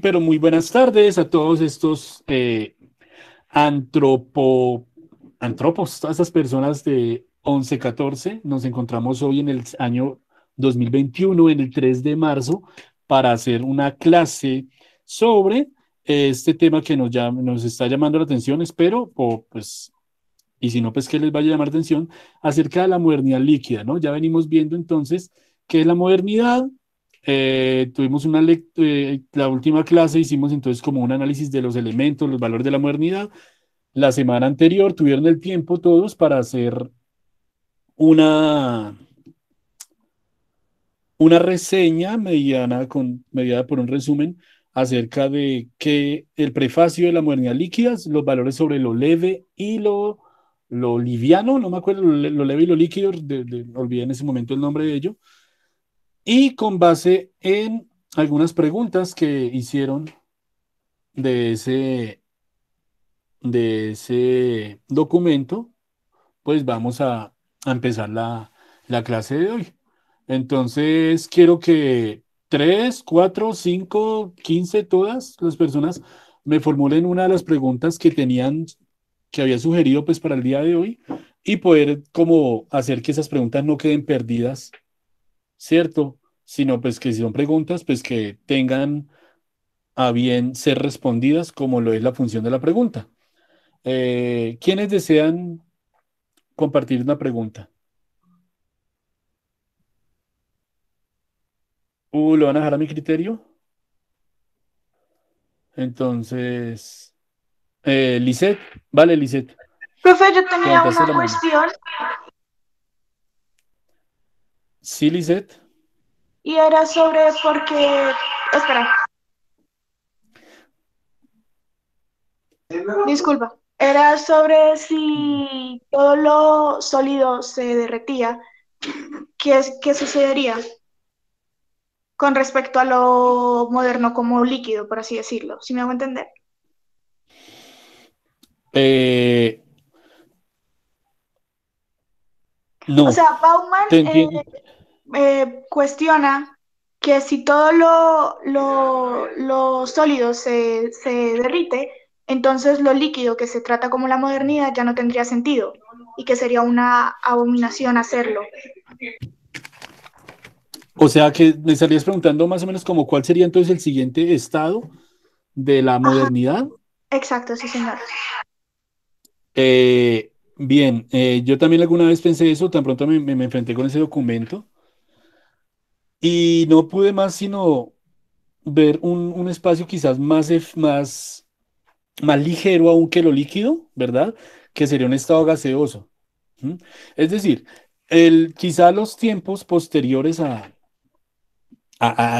Pero muy buenas tardes a todos estos antropo, antropos, todas estas personas de 11-14. Nos encontramos hoy en el año 2021, en el 3 de marzo, para hacer una clase sobre este tema que nos está llamando la atención, espero, o pues, y si no, pues que les vaya a llamar la atención, acerca de la modernidad líquida, ¿no? Ya venimos viendo entonces qué es la modernidad. Tuvimos la última clase hicimos entonces como un análisis de los elementos, los valores de la modernidad. La semana anterior tuvieron el tiempo todos para hacer una, una reseña mediada por un resumen acerca de que el prefacio de la modernidad líquida, los valores sobre lo leve y lo liviano, no me acuerdo, lo leve y lo líquido, olvidé en ese momento el nombre de ello, y con base en algunas preguntas que hicieron de ese documento, pues vamos a empezar la clase de hoy. Entonces, quiero que 3, 4, 5, 15, todas las personas me formulen una de las preguntas que había sugerido pues para el día de hoy y poder como hacer que esas preguntas no queden perdidas, ¿cierto? Sino pues que si son preguntas, pues que tengan a bien ser respondidas como lo es la función de la pregunta. ¿Quiénes desean compartir una pregunta? ¿Lo van a dejar a mi criterio? Entonces, Lisette, vale, Lisette, Profe, yo tenía levantaste una la mano. cuestión Sí, Lisette. y era sobre por qué, espera, disculpa, era sobre si todo lo sólido se derretía, ¿qué sucedería con respecto a lo moderno como líquido, por así decirlo? ¿Sí me hago entender? Eh, O no, sea, Bauman te entiendo. cuestiona que si todo lo sólido se derrite, entonces lo líquido que se trata como la modernidad ya no tendría sentido y que sería una abominación hacerlo. O sea que me estarías preguntando más o menos como cuál sería entonces el siguiente estado de la Ajá, modernidad. exacto, sí, señor. Bien, yo también alguna vez pensé eso, tan pronto me enfrenté con ese documento y no pude más sino ver un espacio quizás más ligero aún que lo líquido, ¿verdad? Que sería un estado gaseoso. ¿Mm? Es decir, quizá los tiempos posteriores a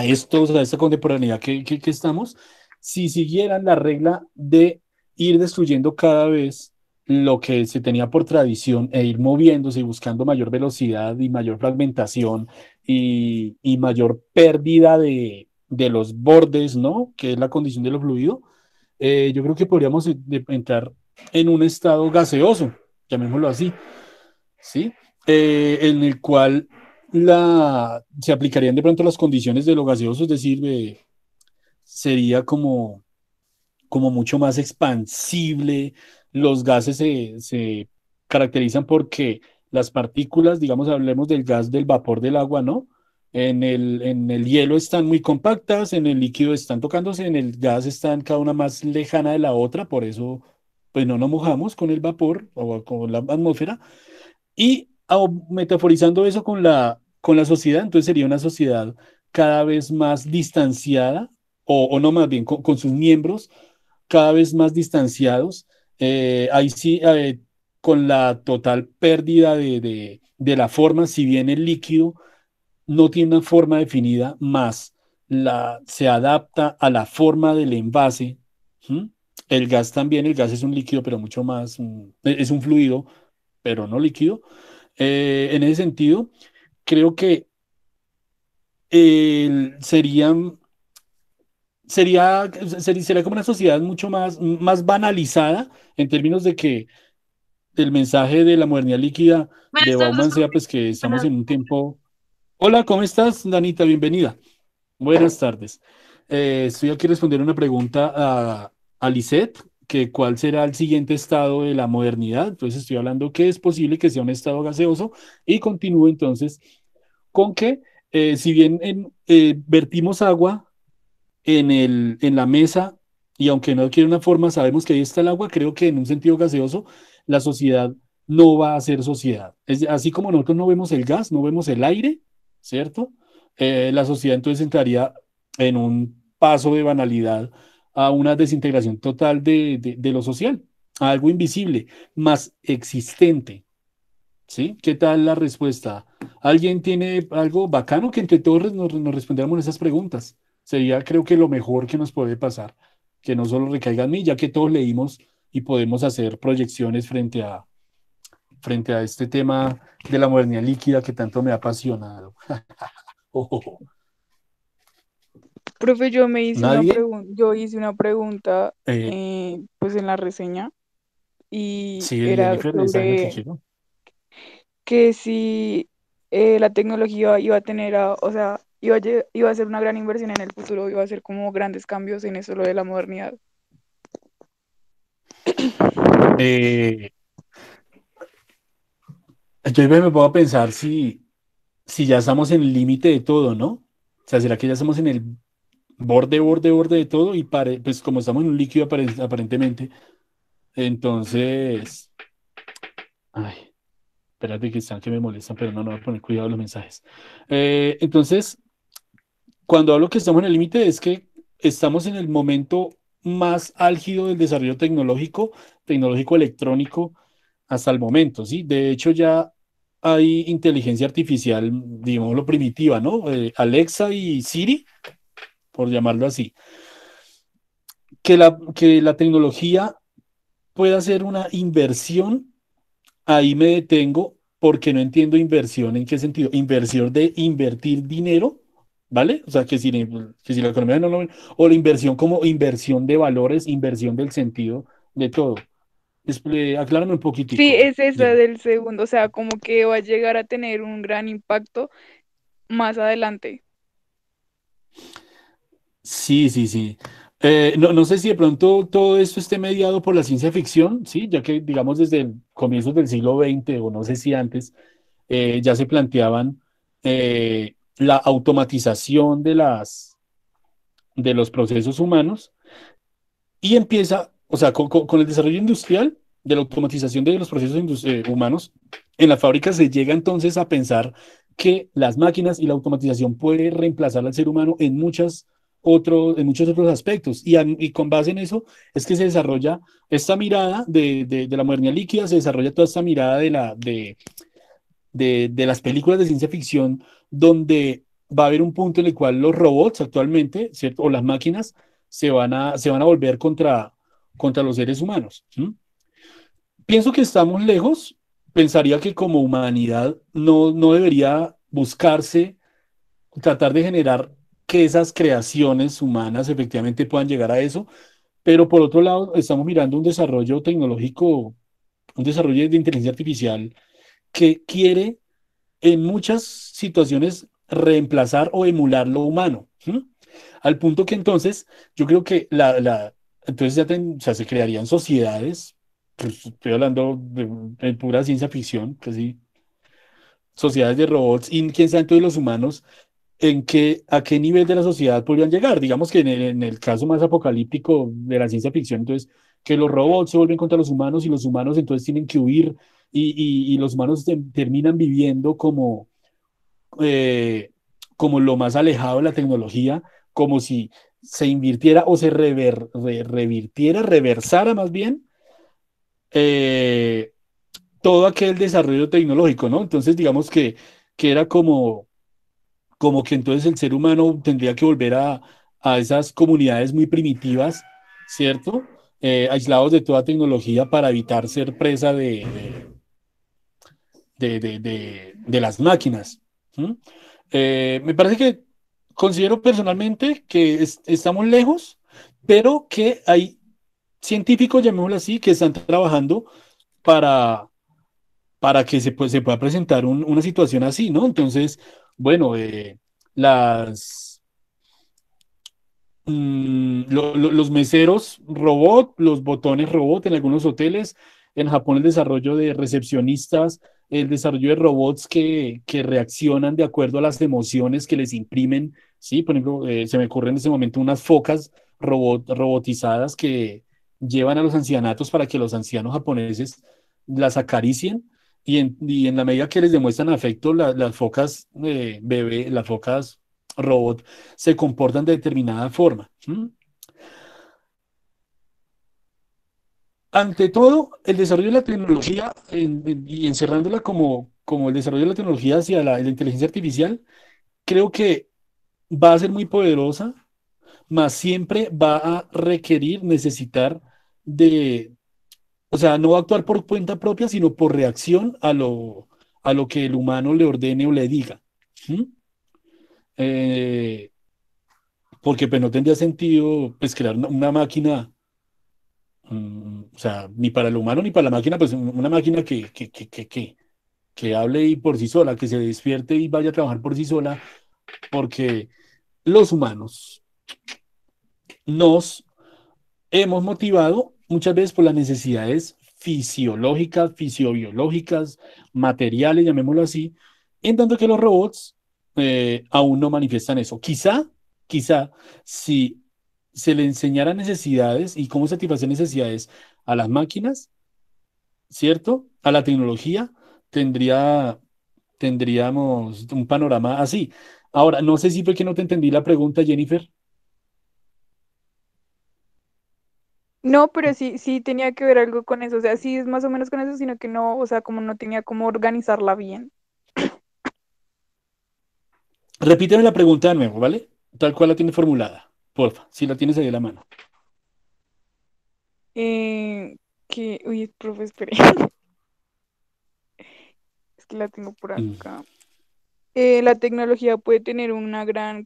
esta contemporaneidad que estamos, si siguieran la regla de ir destruyendo cada vez lo que se tenía por tradición e ir moviéndose y buscando mayor velocidad y mayor fragmentación y mayor pérdida de los bordes, ¿no? Que es la condición de lo fluido, yo creo que podríamos entrar en un estado gaseoso, llamémoslo así, ¿sí? En el cual se aplicarían de pronto las condiciones de lo gaseoso, es decir, sería como mucho más expansible. Los gases se caracterizan porque las partículas, digamos, hablemos del gas del vapor del agua, ¿no? En el hielo están muy compactas, en el líquido están tocándose, en el gas están cada una más lejana de la otra, por eso pues no nos mojamos con el vapor o con la atmósfera. Y metaforizando eso con la sociedad, entonces sería una sociedad cada vez más distanciada, o no más bien, con sus miembros cada vez más distanciados. Ahí sí, con la total pérdida de la forma, si bien el líquido no tiene una forma definida, más se adapta a la forma del envase. ¿Mm? El gas también, el gas es un líquido, pero mucho más, es un fluido, pero no líquido. En ese sentido, creo que serían sería como una sociedad mucho más banalizada en términos de que el mensaje de la modernidad líquida de Buenas tardes, Bauman sea profe. pues que estamos Bueno, en un tiempo. Hola, ¿cómo estás, Danita? Bienvenida. Buenas tardes. Estoy aquí respondiendo una pregunta a Lisette, que cuál será el siguiente estado de la modernidad. Entonces estoy hablando que es posible que sea un estado gaseoso y continúo entonces con que si bien vertimos agua en la mesa y aunque no adquiere una forma, sabemos que ahí está el agua, creo que en un sentido gaseoso la sociedad no va a ser sociedad. Así como nosotros no vemos el gas, no vemos el aire, ¿cierto? La sociedad entonces entraría en un paso de banalidad a una desintegración total de lo social, a algo invisible, más existente, ¿sí? ¿Qué tal la respuesta? ¿Alguien tiene algo bacano que entre todos nos respondiéramos esas preguntas? Sería, creo que lo mejor que nos puede pasar, que no solo recaiga en mí, ya que todos leímos y podemos hacer proyecciones frente a este tema de la modernidad líquida que tanto me ha apasionado. Oh, Profe, yo me hice una ¿nadie? pregunta, yo hice una pregunta Eh, pues en la reseña y sí, era Jennifer, esa es la que sobre quiero. que si la tecnología iba a tener, o sea, iba a ser una gran inversión en el futuro, iba a ser como grandes cambios en eso, lo de la modernidad. Eh, yo me pongo a pensar si ya estamos en el límite de todo, ¿no? O sea, ¿será que ya estamos en el borde de todo? Y pues como estamos en un líquido aparentemente, entonces, ay, espérate que están que me molestan, pero no voy a poner cuidado a los mensajes. Entonces, cuando hablo que estamos en el límite es que estamos en el momento más álgido del desarrollo tecnológico electrónico hasta el momento, ¿sí? De hecho, ya hay inteligencia artificial, digámoslo primitiva, ¿no? Alexa y Siri, por llamarlo así. Que la tecnología pueda ser una inversión, ahí me detengo porque no entiendo inversión en qué sentido. Inversión de invertir dinero, ¿vale? O sea, que si la economía no lo... O la inversión como inversión de valores, inversión del sentido de todo. Aclárame un Sí, poquitico, es esa Jenny. del segundo, o sea, como que va a llegar a tener un gran impacto más adelante. Sí, sí, sí. No sé si de pronto todo esto esté mediado por la ciencia ficción, ¿sí? Ya que, digamos, desde comienzos del siglo XX, o no sé si antes, ya se planteaban la automatización de los procesos humanos y empieza, o sea, con el desarrollo industrial de la automatización de los procesos humanos, en la fábrica se llega entonces a pensar que las máquinas y la automatización puede reemplazar al ser humano en muchos otros aspectos. Y con base en eso es que se desarrolla esta mirada de la modernidad líquida, se desarrolla toda esta mirada de las películas de ciencia ficción, donde va a haber un punto en el cual los robots actualmente, ¿cierto? O las máquinas se van a volver contra los seres humanos. ¿M? Pienso que estamos lejos. Pensaría que como humanidad no debería buscarse tratar de generar que esas creaciones humanas efectivamente puedan llegar a eso, pero por otro lado estamos mirando un desarrollo tecnológico, un desarrollo de inteligencia artificial que quiere en muchas situaciones reemplazar o emular lo humano. ¿Sí? Al punto que entonces yo creo que entonces o sea, se crearían sociedades, pues estoy hablando de pura ciencia ficción, casi sociedades de robots y quién sabe entonces los humanos a qué nivel de la sociedad podrían llegar. Digamos que en el caso más apocalíptico de la ciencia ficción, entonces, que los robots se vuelven contra los humanos y los humanos entonces tienen que huir y los humanos terminan viviendo eh, como lo más alejado de la tecnología, como si se invirtiera o se revirtiera, reversara más bien eh, todo aquel desarrollo tecnológico, ¿no? Entonces, digamos que era como que entonces el ser humano tendría que volver a esas comunidades muy primitivas, ¿cierto? Aislados de toda tecnología para evitar ser presa de las máquinas. ¿Mm? Me parece que considero personalmente que estamos lejos, pero que hay científicos, llamémoslo así, que están trabajando para, para que se pueda presentar una situación así, ¿no? Entonces, bueno, las los meseros robot, los botones robot en algunos hoteles. En Japón el desarrollo de recepcionistas, el desarrollo de robots que reaccionan de acuerdo a las emociones que les imprimen. Sí, por ejemplo, se me ocurren en ese momento unas focas robotizadas que llevan a los ancianatos para que los ancianos japoneses las acaricien y en la medida que les demuestran afecto, las focas bebé, las focas robot se comportan de determinada forma. ¿Mm? Ante todo, el desarrollo de la tecnología y encerrándola como el desarrollo de la tecnología hacia la inteligencia artificial, creo que va a ser muy poderosa, mas siempre va a requerir, necesitar de, o sea, no va a actuar por cuenta propia, sino por reacción a lo que el humano le ordene o le diga. ¿Mm? Eh, Porque pues no tendría sentido pues crear una máquina. O sea, ni para el humano ni para la máquina, pues una máquina que hable y por sí sola, que se despierte y vaya a trabajar por sí sola, porque los humanos nos hemos motivado muchas veces por las necesidades fisiológicas, fisiobiológicas, materiales, llamémoslo así, en tanto que los robots aún no manifiestan eso. Quizá, si se le enseñara necesidades y cómo satisfacer necesidades a las máquinas, ¿cierto? A la tecnología, tendría, tendríamos un panorama así. Ahora, no sé si fue que no te entendí la pregunta, Jennifer. No, pero sí, sí tenía que ver algo con eso, o sea, sí es más o menos con eso, sino que no, o sea, como no tenía cómo organizarla bien. Repíteme la pregunta de nuevo, ¿vale? Tal cual la tienes formulada, porfa, si la tienes ahí a la mano. Uy, profe, espere, es que la tengo por Mm. acá. La tecnología puede tener una gran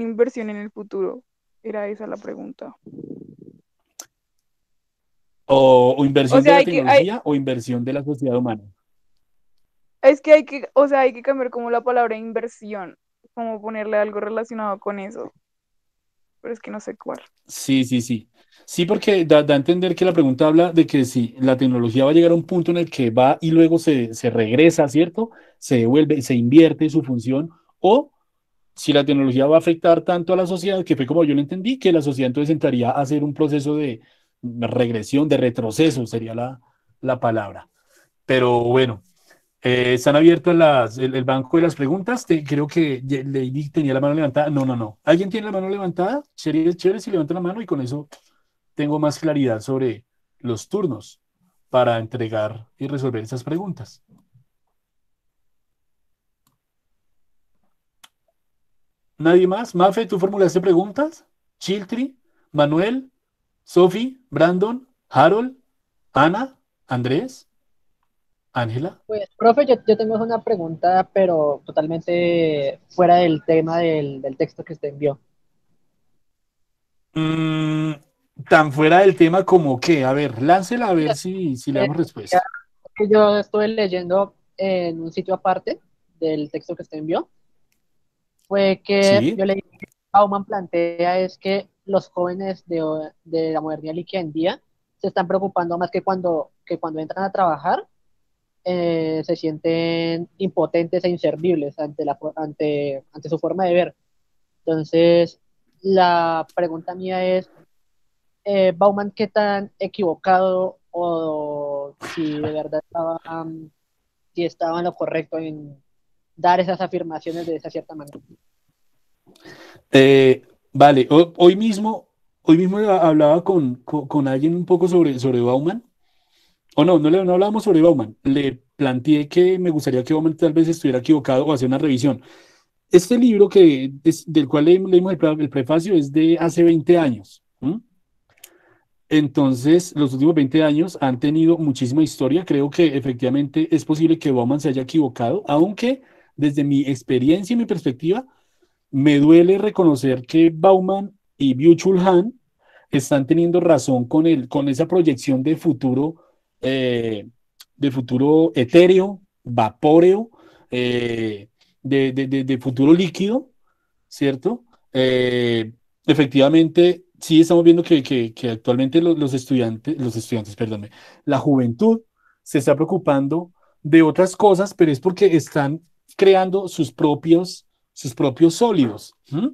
inversión en el futuro. Era esa la pregunta. O O inversión de sea, la tecnología o inversión de la sociedad humana. es que o sea, hay que cambiar como la palabra inversión, como ponerle algo relacionado con eso, pero es que no sé cuál. Sí, sí, sí. Sí, porque da a entender que la pregunta habla de que si la tecnología va a llegar a un punto en el que va y luego se regresa, ¿cierto? Se devuelve, se invierte su función, o si la tecnología va a afectar tanto a la sociedad, que fue como yo lo entendí, que la sociedad entonces entraría a hacer un proceso de regresión, de retroceso, sería la palabra. Pero bueno, están abiertas el banco de las preguntas. Creo que Lady tenía la mano levantada. No, no, no. ¿Alguien tiene la mano levantada? Chévere, chévere si levanta la mano y con eso tengo más claridad sobre los turnos para entregar y resolver esas preguntas. ¿Nadie más? Mafe, ¿tú formulaste preguntas? Chiltri, Manuel, Sophie, Brandon, Harold, Ana, Andrés, Ángela. Pues, profe, yo tengo una pregunta, pero totalmente fuera del tema del texto que usted envió. Mm, Tan fuera del tema como que, a ver, láncela a ver Mira, si le eh, damos respuesta. que yo estuve leyendo en un sitio aparte del texto que usted envió, fue que Sí, yo leí que Bauman plantea es que los jóvenes de la modernidad líquida en día se están preocupando más que cuando entran a trabajar, se sienten impotentes e inservibles ante su forma de ver. Entonces, la pregunta mía es, Bauman, ¿qué tan equivocado o si de verdad si estaba en lo correcto en dar esas afirmaciones de esa cierta manera? vale, hoy mismo hablaba con alguien un poco sobre Bauman, o no hablábamos sobre Bauman, le planteé que me gustaría que Bauman tal vez estuviera equivocado o hacer una revisión. Este libro del cual leímos el prefacio es de hace 20 años. ¿M? Entonces, los últimos 20 años han tenido muchísima historia. Creo que efectivamente es posible que Bauman se haya equivocado, aunque desde mi experiencia y mi perspectiva, me duele reconocer que Bauman y Byung-Chul Han están teniendo razón con esa proyección eh, de futuro etéreo, vapóreo, de futuro líquido, ¿cierto? efectivamente, sí estamos viendo que actualmente los estudiantes, perdónme, la juventud se está preocupando de otras cosas, pero es porque están creando sus propios sólidos. ¿M?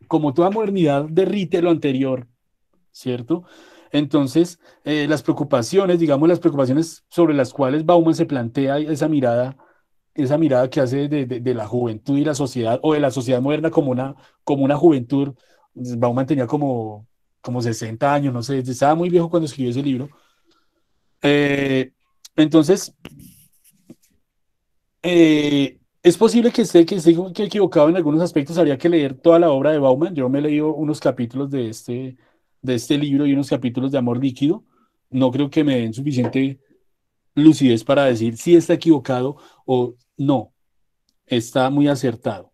Como toda modernidad derrite lo anterior, ¿cierto? Entonces, las preocupaciones, digamos, las preocupaciones sobre las cuales Bauman se plantea esa mirada que hace de la juventud y la sociedad, o de la sociedad moderna como una juventud. Bauman tenía como 60 años, no sé, estaba muy viejo cuando escribió ese libro. Eh, entonces, es posible que esté equivocado en algunos aspectos. Habría que leer toda la obra de Bauman. Yo me he leído unos capítulos de este libro y unos capítulos de Amor Líquido. No creo que me den suficiente lucidez para decir si está equivocado o no. Está muy acertado.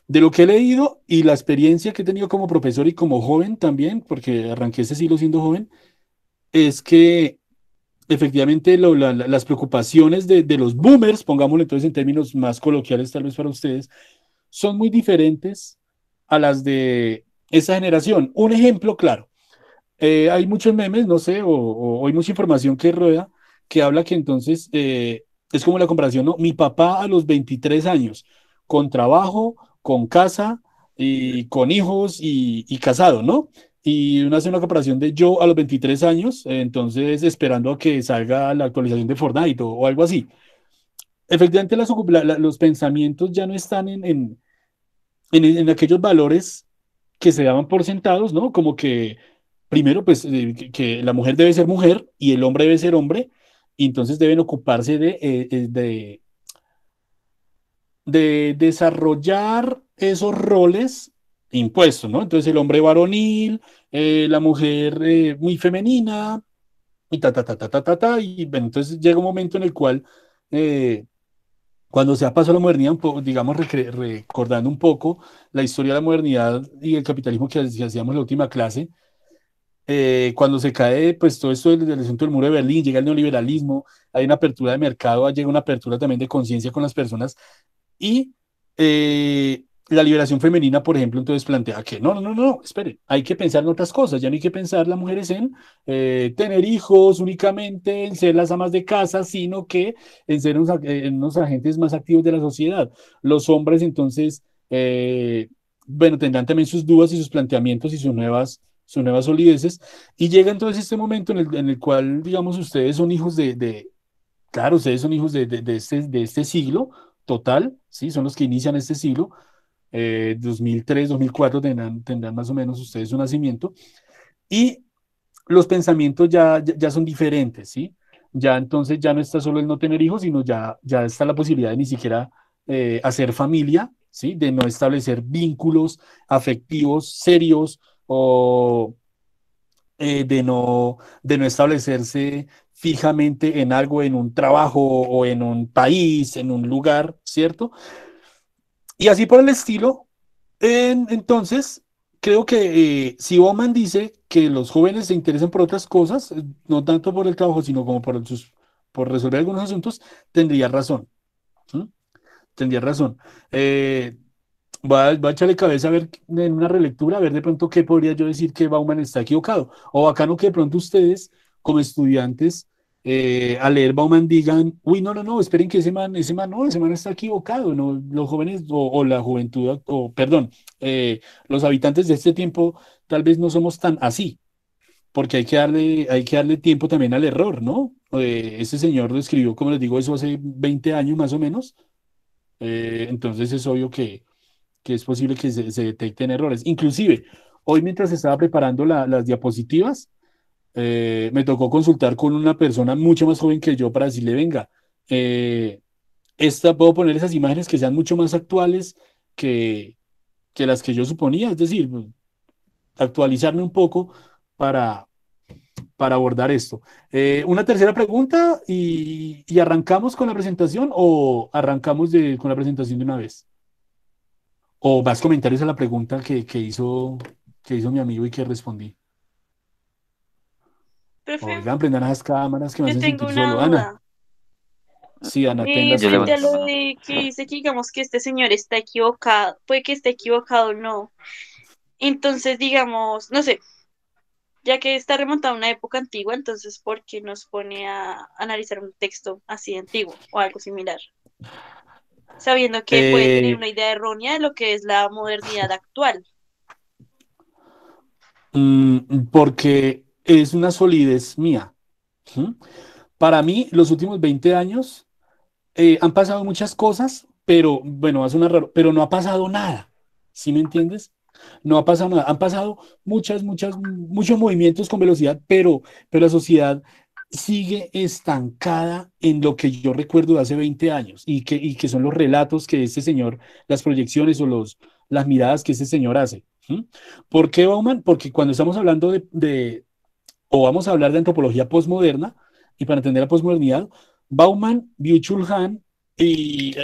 De lo que he leído y la experiencia que he tenido como profesor y como joven también, porque arranqué ese siglo siendo joven, es que efectivamente las preocupaciones de los boomers, pongámoslo entonces en términos más coloquiales tal vez para ustedes, son muy diferentes a las de esa generación. Un ejemplo claro, hay muchos memes, no sé, o hay mucha información que rueda que habla que entonces es como la comparación, ¿no? Mi papá a los 23 años, con trabajo, con casa y con hijos y casado, ¿no? Y uno hace una comparación de yo a los 23 años, entonces esperando a que salga la actualización de Fortnite o algo así. Efectivamente, los pensamientos ya no están en aquellos valores que se daban por sentados, ¿no? Como que primero, pues, que la mujer debe ser mujer y el hombre debe ser hombre, y entonces deben ocuparse de desarrollar esos roles impuestos, ¿no? Entonces el hombre varonil, la mujer muy femenina, y y bueno, entonces llega un momento en el cual, eh, cuando se ha pasado la modernidad, un poco, digamos, recordando un poco la historia de la modernidad y el capitalismo que hacíamos en la última clase, cuando se cae, pues todo esto del asunto del muro de Berlín, llega el neoliberalismo, hay una apertura de mercado, llega una apertura también de conciencia con las personas y la liberación femenina, por ejemplo, entonces plantea que no, espere, hay que pensar en otras cosas, ya no hay que pensar las mujeres en tener hijos únicamente, en ser las amas de casa, sino que en ser en unos agentes más activos de la sociedad. Los hombres entonces, bueno, tendrán también sus dudas y sus planteamientos y sus nuevas solideces, y llega entonces este momento en el cual, digamos, ustedes son hijos claro, ustedes son hijos de este siglo total, ¿sí? Son los que inician este siglo, 2003, 2004 tendrán más o menos ustedes su nacimiento, y los pensamientos ya son diferentes, ¿sí? Ya entonces ya no está solo el no tener hijos, sino ya está la posibilidad de ni siquiera hacer familia, ¿sí? De no establecer vínculos afectivos serios o de no establecerse fijamente en algo, en un trabajo o en un país, en un lugar, ¿cierto? Y así por el estilo. Entonces, creo que si Bowman dice que los jóvenes se interesan por otras cosas, no tanto por el trabajo, sino como por resolver algunos asuntos, tendría razón. ¿Sí? Tendría razón. Eh, voy a echarle cabeza a ver en una relectura, a ver de pronto qué podría yo decir que Bauman está equivocado. O bacano que de pronto ustedes, como estudiantes, al leer Bauman digan, uy, no, esperen que ese man está equivocado, ¿no? Los jóvenes o la juventud, o perdón, los habitantes de este tiempo tal vez no somos tan así, porque hay que darle tiempo también al error, ¿no? Este señor lo escribió, como les digo, eso hace 20 años más o menos, entonces es obvio que es posible que se detecten errores. Inclusive, hoy mientras estaba preparando las diapositivas, me tocó consultar con una persona mucho más joven que yo para decirle, venga, eh, puedo poner esas imágenes que sean mucho más actuales que, que las que yo suponía, es decir, pues, actualizarme un poco para, para abordar esto. Una tercera pregunta y arrancamos con la presentación o arrancamos con la presentación de una vez. O más comentarios a la pregunta que hizo mi amigo y que respondí. Profe, Oigan, prendan esas cámaras que me yo hacen tengo sentir una solo. Ana, duda. sí, Ana, tenlas Yo Frente a levanté la lo todas. mano. de que dice que digamos que este señor está equivocado, puede que esté equivocado o no. Entonces, digamos, no sé, ya que está remontado a una época antigua, entonces, ¿por qué nos pone a analizar un texto así antiguo o algo similar? Sabiendo que puede tener Eh, una idea errónea de lo que es la modernidad actual. Porque es una solidez mía. ¿Mm? Para mí, los últimos 20 años han pasado muchas cosas, pero bueno, va a sonar raro, pero no ha pasado nada. ¿Sí me entiendes? No ha pasado nada. Han pasado muchos movimientos con velocidad, pero la sociedad sigue estancada en lo que yo recuerdo de hace 20 años y que son los relatos que este señor, las proyecciones o las miradas que este señor hace. ¿Mm? ¿Por qué Bauman? Porque cuando estamos hablando o vamos a hablar de antropología postmoderna, y para entender la postmodernidad, Bauman, Byung-Chul Han y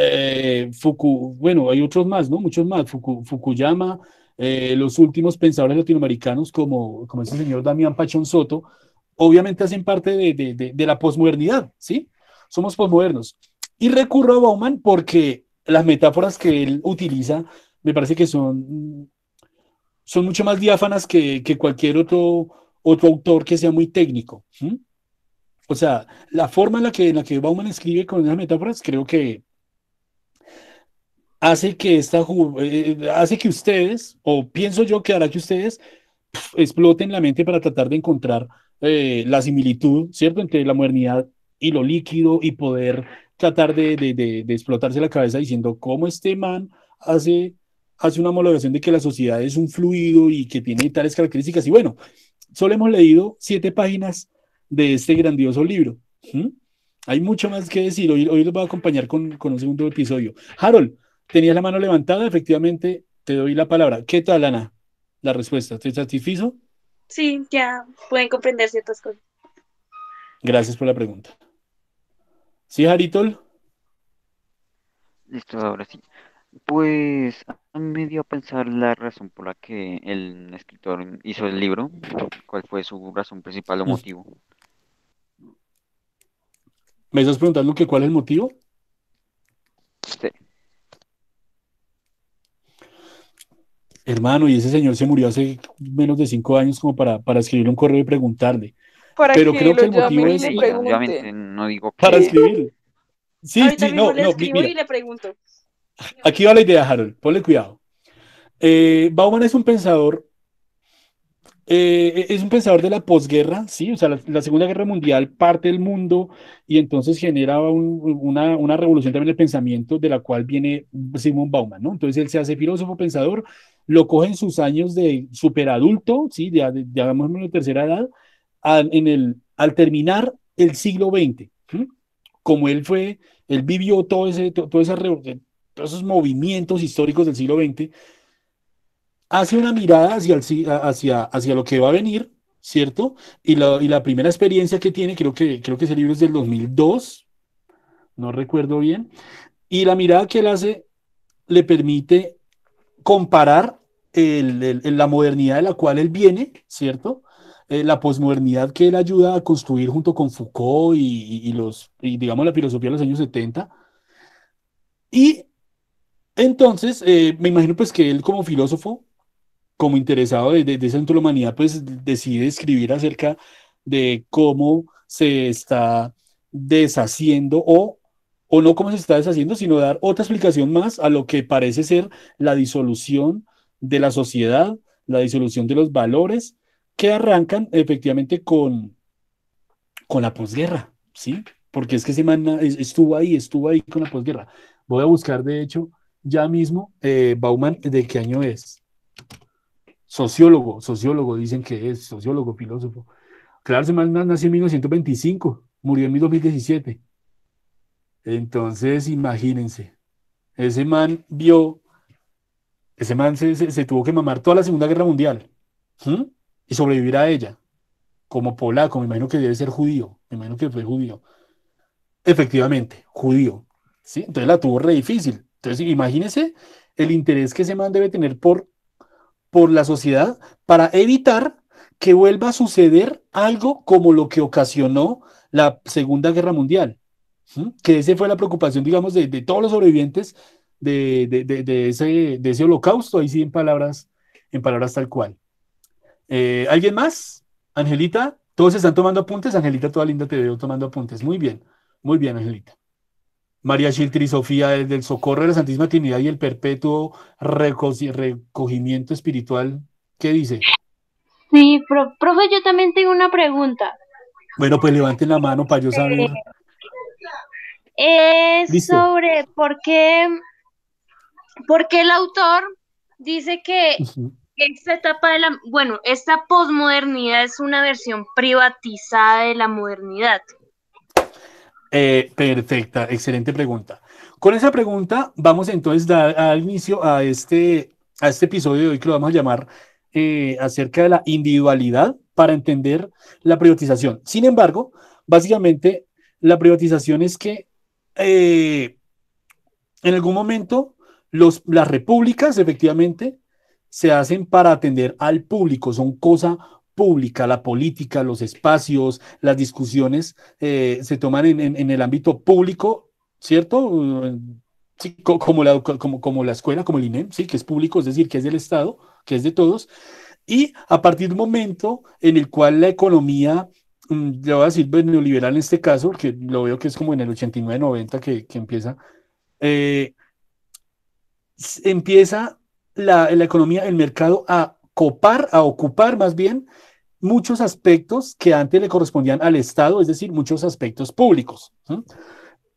bueno, hay otros más, ¿no? Muchos más, Fukuyama, los últimos pensadores latinoamericanos como ese señor Damián Pachón Soto, obviamente hacen parte de la posmodernidad, ¿sí? Somos posmodernos. Y recurro a Bauman porque las metáforas que él utiliza me parece que son mucho más diáfanas que cualquier otro autor que sea muy técnico. ¿Sí? O sea, la forma en la que Bauman escribe con esas metáforas creo que hace que ustedes, o pienso yo que hará que ustedes exploten la mente para tratar de encontrar la similitud, ¿cierto?, entre la modernidad y lo líquido y poder tratar de explotarse la cabeza diciendo cómo este man hace una homologación de que la sociedad es un fluido y que tiene tales características. Y bueno, solo hemos leído 7 páginas de este grandioso libro. ¿Mm? Hay mucho más que decir. Hoy los voy a acompañar con un segundo episodio. Harold, tenías la mano levantada, efectivamente, te doy la palabra. ¿Qué tal, Ana? La respuesta, ¿te satisfizo? Sí, ya pueden comprender ciertas cosas. Gracias por la pregunta. ¿Sí, Haritol? Listo, ahora sí. Pues a mí me dio a pensar la razón por la que el escritor hizo el libro, cuál fue su razón principal o Mm. motivo. ¿Me estás preguntando que cuál es el motivo? Sí, Hermano, y ese señor se murió hace menos de 5 años como para escribirle un correo y preguntarle. Para Pero que creo lo que el motivo llamen y es le sí, obviamente pregunten. no digo para que escribir. Sí, Ahorita sí, mismo no, le no, escribo mira, y le pregunto. aquí va la idea, Harold, ponle cuidado. Bauman es un pensador de la posguerra, ¿sí? O sea, la Segunda Guerra Mundial parte el mundo y entonces genera una revolución también del pensamiento de la cual viene Sigmund Bauman, ¿no? Entonces él se hace filósofo, pensador, lo coge en sus años de superadulto, ¿sí? De hagámoslo de tercera edad, al terminar el siglo XX, ¿sí? Como él vivió todos esos movimientos históricos del siglo XX, hace una mirada hacia lo que va a venir, ¿cierto? Y la primera experiencia que tiene, creo que ese libro es del 2002, no recuerdo bien, y la mirada que él hace le permite comparar la modernidad de la cual él viene, ¿cierto? La posmodernidad que él ayuda a construir junto con Foucault y digamos la filosofía de los años 70. Y entonces, me imagino pues que él como filósofo como interesado de esa humanidad, pues decide escribir acerca de cómo se está deshaciendo o no cómo se está deshaciendo, sino dar otra explicación más a lo que parece ser la disolución de la sociedad, la disolución de los valores que arrancan efectivamente con la posguerra, ¿sí? Porque es que ese man estuvo ahí con la posguerra. Voy a buscar, de hecho, ya mismo, Bauman, ¿de qué año es? Sociólogo, dicen que es sociólogo, filósofo. Claro, ese man nació en 1925, murió en 2017. Entonces, imagínense, ese man vio, ese man se tuvo que mamar toda la Segunda Guerra Mundial, ¿sí? Y sobrevivir a ella, como polaco, me imagino que debe ser judío, me imagino que fue judío. Efectivamente, judío, ¿sí? Entonces la tuvo re difícil. Entonces, imagínense el interés que ese man debe tener por la sociedad para evitar que vuelva a suceder algo como lo que ocasionó la Segunda Guerra Mundial. ¿Sí? Que esa fue la preocupación, digamos, de todos los sobrevivientes de ese holocausto, ahí sí, en en palabras tal cual. ¿Alguien más? Angelita, ¿todos están tomando apuntes? Angelita, toda linda, te veo tomando apuntes. Muy bien, Angelita. María Chiltri, Sofía, del Socorro de la Santísima Trinidad y el perpetuo recogimiento espiritual, ¿qué dice? Sí, profe, yo también tengo una pregunta. Bueno, pues levanten la mano para yo saber. Es Listo. sobre por qué el autor dice que Ujú. esta etapa esta posmodernidad es una versión privatizada de la modernidad. Perfecta, excelente pregunta. Con esa pregunta vamos entonces a dar inicio a este episodio de hoy que lo vamos a llamar acerca de la individualidad para entender la privatización. Sin embargo, básicamente la privatización es que en algún momento las repúblicas efectivamente se hacen para atender al público, son cosa pública, la política, los espacios, las discusiones se toman en el ámbito público, ¿cierto? Sí, como la escuela, como el INEM, sí, que es público, es decir, que es del Estado, que es de todos, y a partir del momento en el cual la economía, le voy a decir neoliberal en este caso, que lo veo que es como en el 89-90 que empieza, eh, empieza la economía, el mercado a ocupar más bien muchos aspectos que antes le correspondían al Estado, es decir, muchos aspectos públicos. ¿Sí?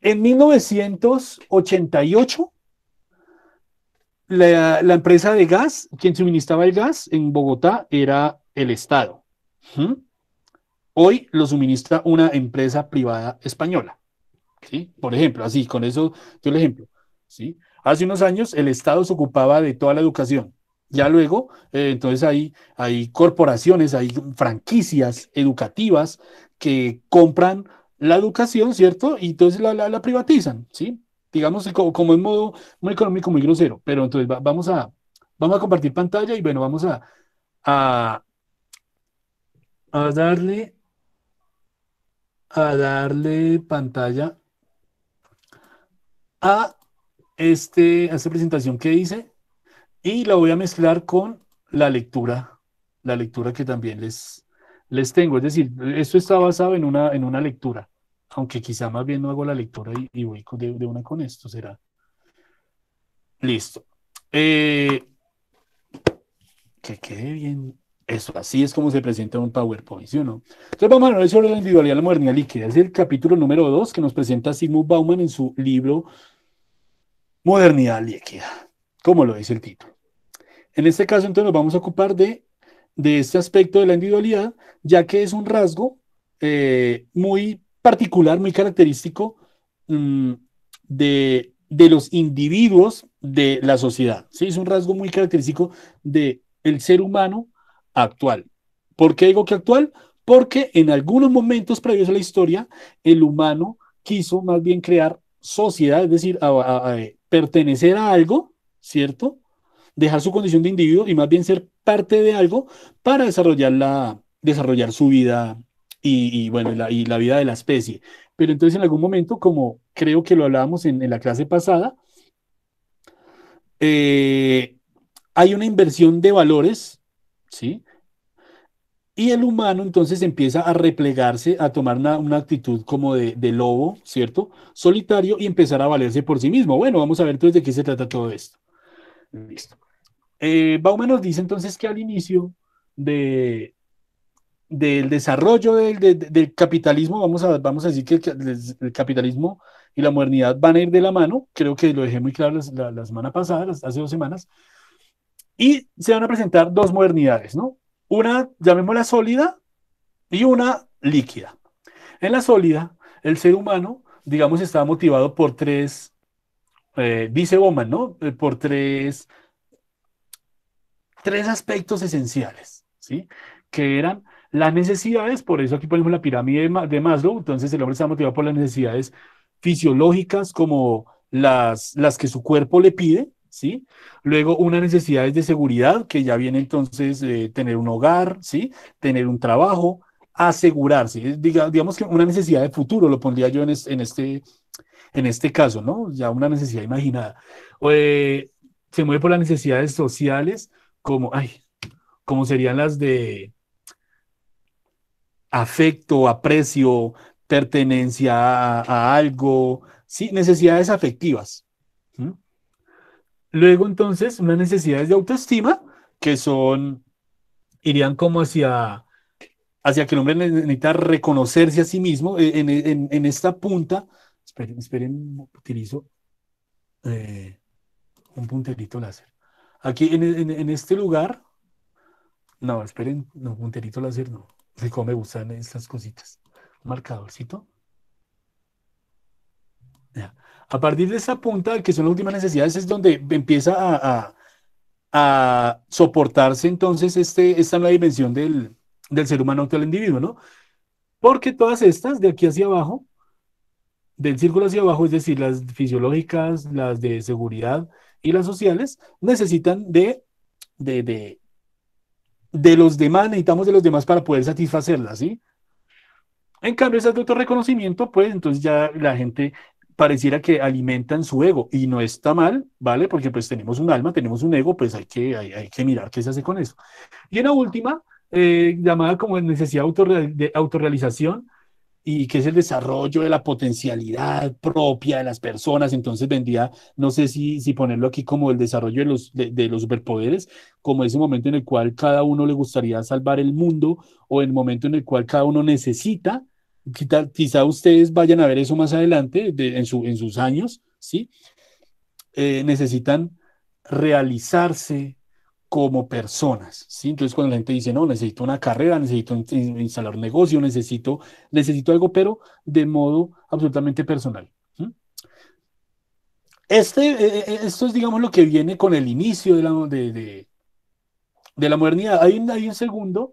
En 1988, la empresa de gas, quien suministraba el gas en Bogotá era el Estado. ¿Sí? Hoy lo suministra una empresa privada española. ¿Sí? Por ejemplo, así, con eso, yo el ejemplo. ¿Sí? Hace unos años el Estado se ocupaba de toda la educación. Ya luego, entonces hay corporaciones, hay franquicias educativas que compran la educación, ¿cierto? Y entonces la privatizan, ¿sí? Digamos como en modo muy económico, muy grosero. Pero entonces vamos a compartir pantalla y bueno, vamos a, a darle, a darle pantalla a a esta presentación que hice y la voy a mezclar con la lectura que también les tengo. Es decir, esto está basado en una lectura, aunque quizá más bien no hago la lectura y voy de una con esto, será. Listo. Que quede bien. Eso, así es como se presenta un PowerPoint, ¿sí o no? Entonces vamos a hablar sobre la individualidad de la modernidad líquida. Es el capítulo número 2 que nos presenta Zygmunt Bauman en su libro Modernidad líquida, como lo dice el título. En este caso, entonces, nos vamos a ocupar de este aspecto de la individualidad, ya que es un rasgo muy particular, muy característico de los individuos de la sociedad. ¿Sí? Es un rasgo muy característico del ser humano actual. ¿Por qué digo que actual? Porque en algunos momentos previos a la historia, el humano quiso más bien crear sociedad, es decir, pertenecer a algo, ¿cierto? Dejar su condición de individuo y más bien ser parte de algo para desarrollar su vida bueno, y la vida de la especie. Pero entonces en algún momento, como creo que lo hablábamos en la clase pasada, hay una inversión de valores, ¿sí? Y el humano entonces empieza a replegarse, a tomar una actitud como de lobo, ¿cierto? Solitario y empezar a valerse por sí mismo. Bueno, vamos a ver entonces de qué se trata todo esto. Listo. Bauman nos dice entonces que al inicio del desarrollo del capitalismo, vamos a decir que el capitalismo y la modernidad van a ir de la mano, creo que lo dejé muy claro la semana pasada, hace 2 semanas, y se van a presentar dos modernidades, ¿no? Una, llamémosla sólida, y una líquida. En la sólida, el ser humano, digamos, está motivado por dice Bauman, ¿no? Por tres aspectos esenciales, ¿sí? Que eran las necesidades, por eso aquí ponemos la pirámide de Maslow, entonces el hombre está motivado por las necesidades fisiológicas como las que su cuerpo le pide, ¿sí? Luego unas necesidades de seguridad, que ya viene entonces tener un hogar, ¿sí? Tener un trabajo, asegurarse, digamos que una necesidad de futuro, lo pondría yo en este caso, ¿no? Ya una necesidad imaginada. Se mueve por las necesidades sociales, como, ay, como serían las de afecto, aprecio, pertenencia a algo, ¿sí? Necesidades afectivas. ¿Mm? Luego, entonces, unas necesidades de autoestima, que irían como hacia que el hombre necesita reconocerse a sí mismo en esta punta. Esperen, utilizo un punterito láser. Aquí en este lugar, no, esperen, no, punterito láser no. Sí, cómo me gustan estas cositas. Un marcadorcito. Ya. A partir de esa punta, que son las últimas necesidades, es donde empieza a soportarse entonces esta nueva dimensión del ser humano ante el individuo, ¿no? Porque todas estas, de aquí hacia abajo, del círculo hacia abajo, es decir, las fisiológicas, las de seguridad y las sociales, necesitan de los demás, necesitamos de los demás para poder satisfacerlas, ¿sí? En cambio, ese autorreconocimiento, pues entonces ya la gente pareciera que alimentan su ego y no está mal, ¿vale? Porque pues tenemos un alma, tenemos un ego, pues hay que mirar qué se hace con eso. Y en la última, llamada como necesidad de autorrealización, y que es el desarrollo de la potencialidad propia de las personas. Entonces vendría, no sé si ponerlo aquí como el desarrollo de los superpoderes, como ese momento en el cual cada uno le gustaría salvar el mundo, o el momento en el cual cada uno necesita, quizá ustedes vayan a ver eso más adelante, en sus años, ¿sí? Necesitan realizarse como personas, ¿sí? Entonces cuando la gente dice, no, necesito una carrera, necesito instalar un negocio, necesito algo, pero de modo absolutamente personal. ¿Sí? Esto es, digamos, lo que viene con el inicio de la modernidad. Hay una segunda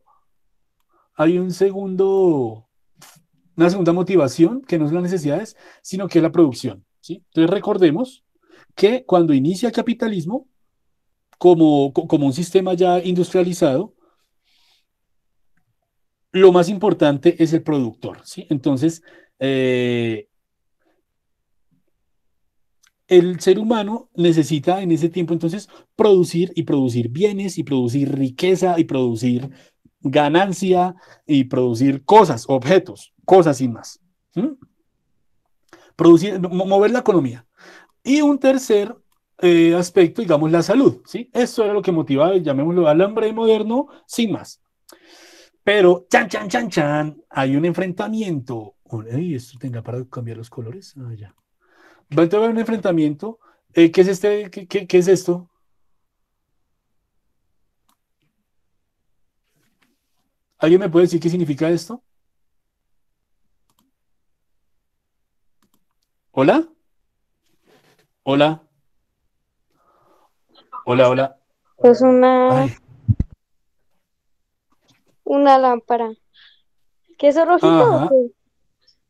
motivación, que no son las necesidades, sino que es la producción, ¿sí? Entonces recordemos que cuando inicia el capitalismo, como un sistema ya industrializado, lo más importante es el productor, ¿sí? Entonces, el ser humano necesita en ese tiempo entonces producir y producir bienes y producir riqueza y producir ganancia y producir cosas, objetos, cosas sin más. ¿Mm? Mover la economía. Y un tercer aspecto, digamos, la salud, ¿sí? Eso era lo que motivaba, llamémoslo, al hombre moderno, sin más. Pero, chan, hay un enfrentamiento. Uy, esto tenga para cambiar los colores. Ah, ya. Va a haber un enfrentamiento. ¿Qué es qué es esto? ¿Alguien me puede decir qué significa esto? ¿Hola? ¿Hola? ¿Hola? Pues Ay, una lámpara. ¿Qué es rojito o ajá. qué?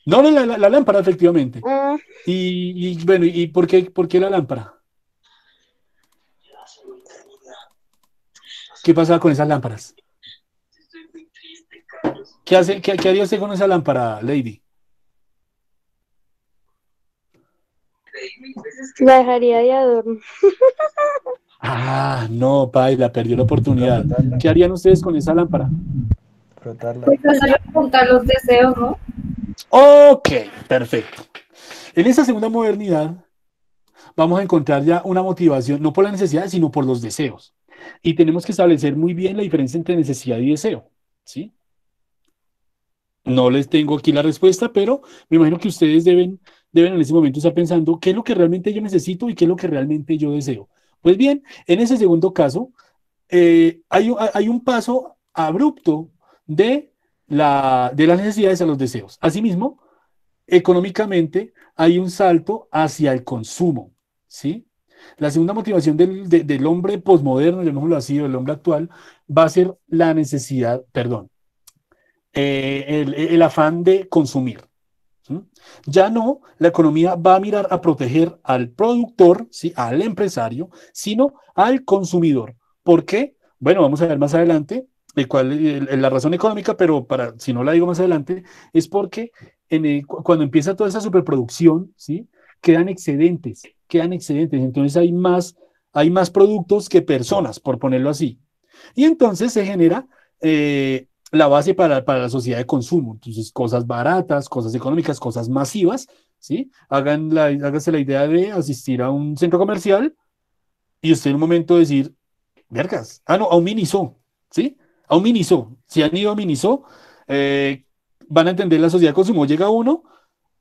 No, la lámpara, efectivamente. Ah, Y bueno, ¿y por qué la lámpara? ¿Qué pasa con esas lámparas? ¿Qué haría usted con esa lámpara, Lady? la dejaría de adorno. Ah, no, paila, perdió la oportunidad. ¿Qué harían ustedes con esa lámpara? Frotarla. Pues hacerle apuntar los deseos, ¿no? Ok, perfecto. En esta segunda modernidad vamos a encontrar ya una motivación, no por la necesidad, sino por los deseos. Y tenemos que establecer muy bien la diferencia entre necesidad y deseo, ¿sí? No les tengo aquí la respuesta, pero me imagino que ustedes deben en ese momento estar pensando qué es lo que realmente yo necesito y qué es lo que realmente yo deseo. Pues bien, en ese segundo caso, hay un paso abrupto de las necesidades a los deseos. Asimismo, económicamente hay un salto hacia el consumo, ¿sí? La segunda motivación del hombre posmoderno, llamémoslo así, del hombre actual, va a ser la necesidad, perdón, el afán de consumir. ¿Sí? Ya no, la economía va a mirar a proteger al productor, ¿sí? Al empresario, sino al consumidor. ¿Por qué? Bueno, vamos a ver más adelante la razón económica, pero si no la digo más adelante, es porque cuando empieza toda esa superproducción, ¿sí? Quedan excedentes, entonces hay más productos que personas, por ponerlo así. Y entonces se genera la base para la sociedad de consumo. Entonces, cosas baratas, cosas económicas, cosas masivas, ¿sí? Hágase la idea de asistir a un centro comercial y usted en un momento decir, vergas, no, a un Miniso, ¿sí? A un Miniso. Si han ido a Miniso, van a entender la sociedad de consumo. Llega uno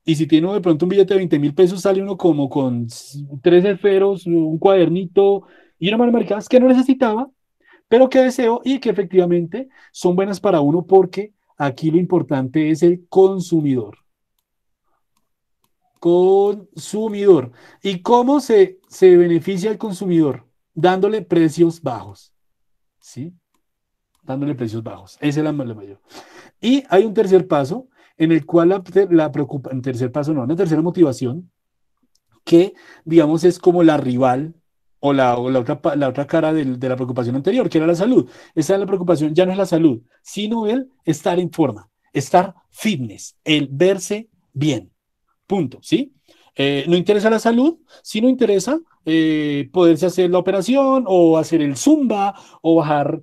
y si tiene uno de pronto un billete de 20.000 pesos, sale uno como con 3 esferos, un cuadernito y una mano de maricadas que no necesitaba, pero que deseo y que efectivamente son buenas para uno porque aquí lo importante es el consumidor. Consumidor. ¿Y cómo se beneficia el consumidor? Dándole precios bajos, ¿sí? Dándole precios bajos. Esa es la mayor. Y hay un tercer paso en el cual un tercer paso no, una tercera motivación que, digamos, es como la rival o la otra cara de la preocupación anterior, que era la salud. Esa es la preocupación, ya no es la salud, sino el estar en forma, estar fitness, el verse bien. Punto, ¿sí? No interesa la salud, sino interesa poderse hacer la operación o hacer el zumba o bajar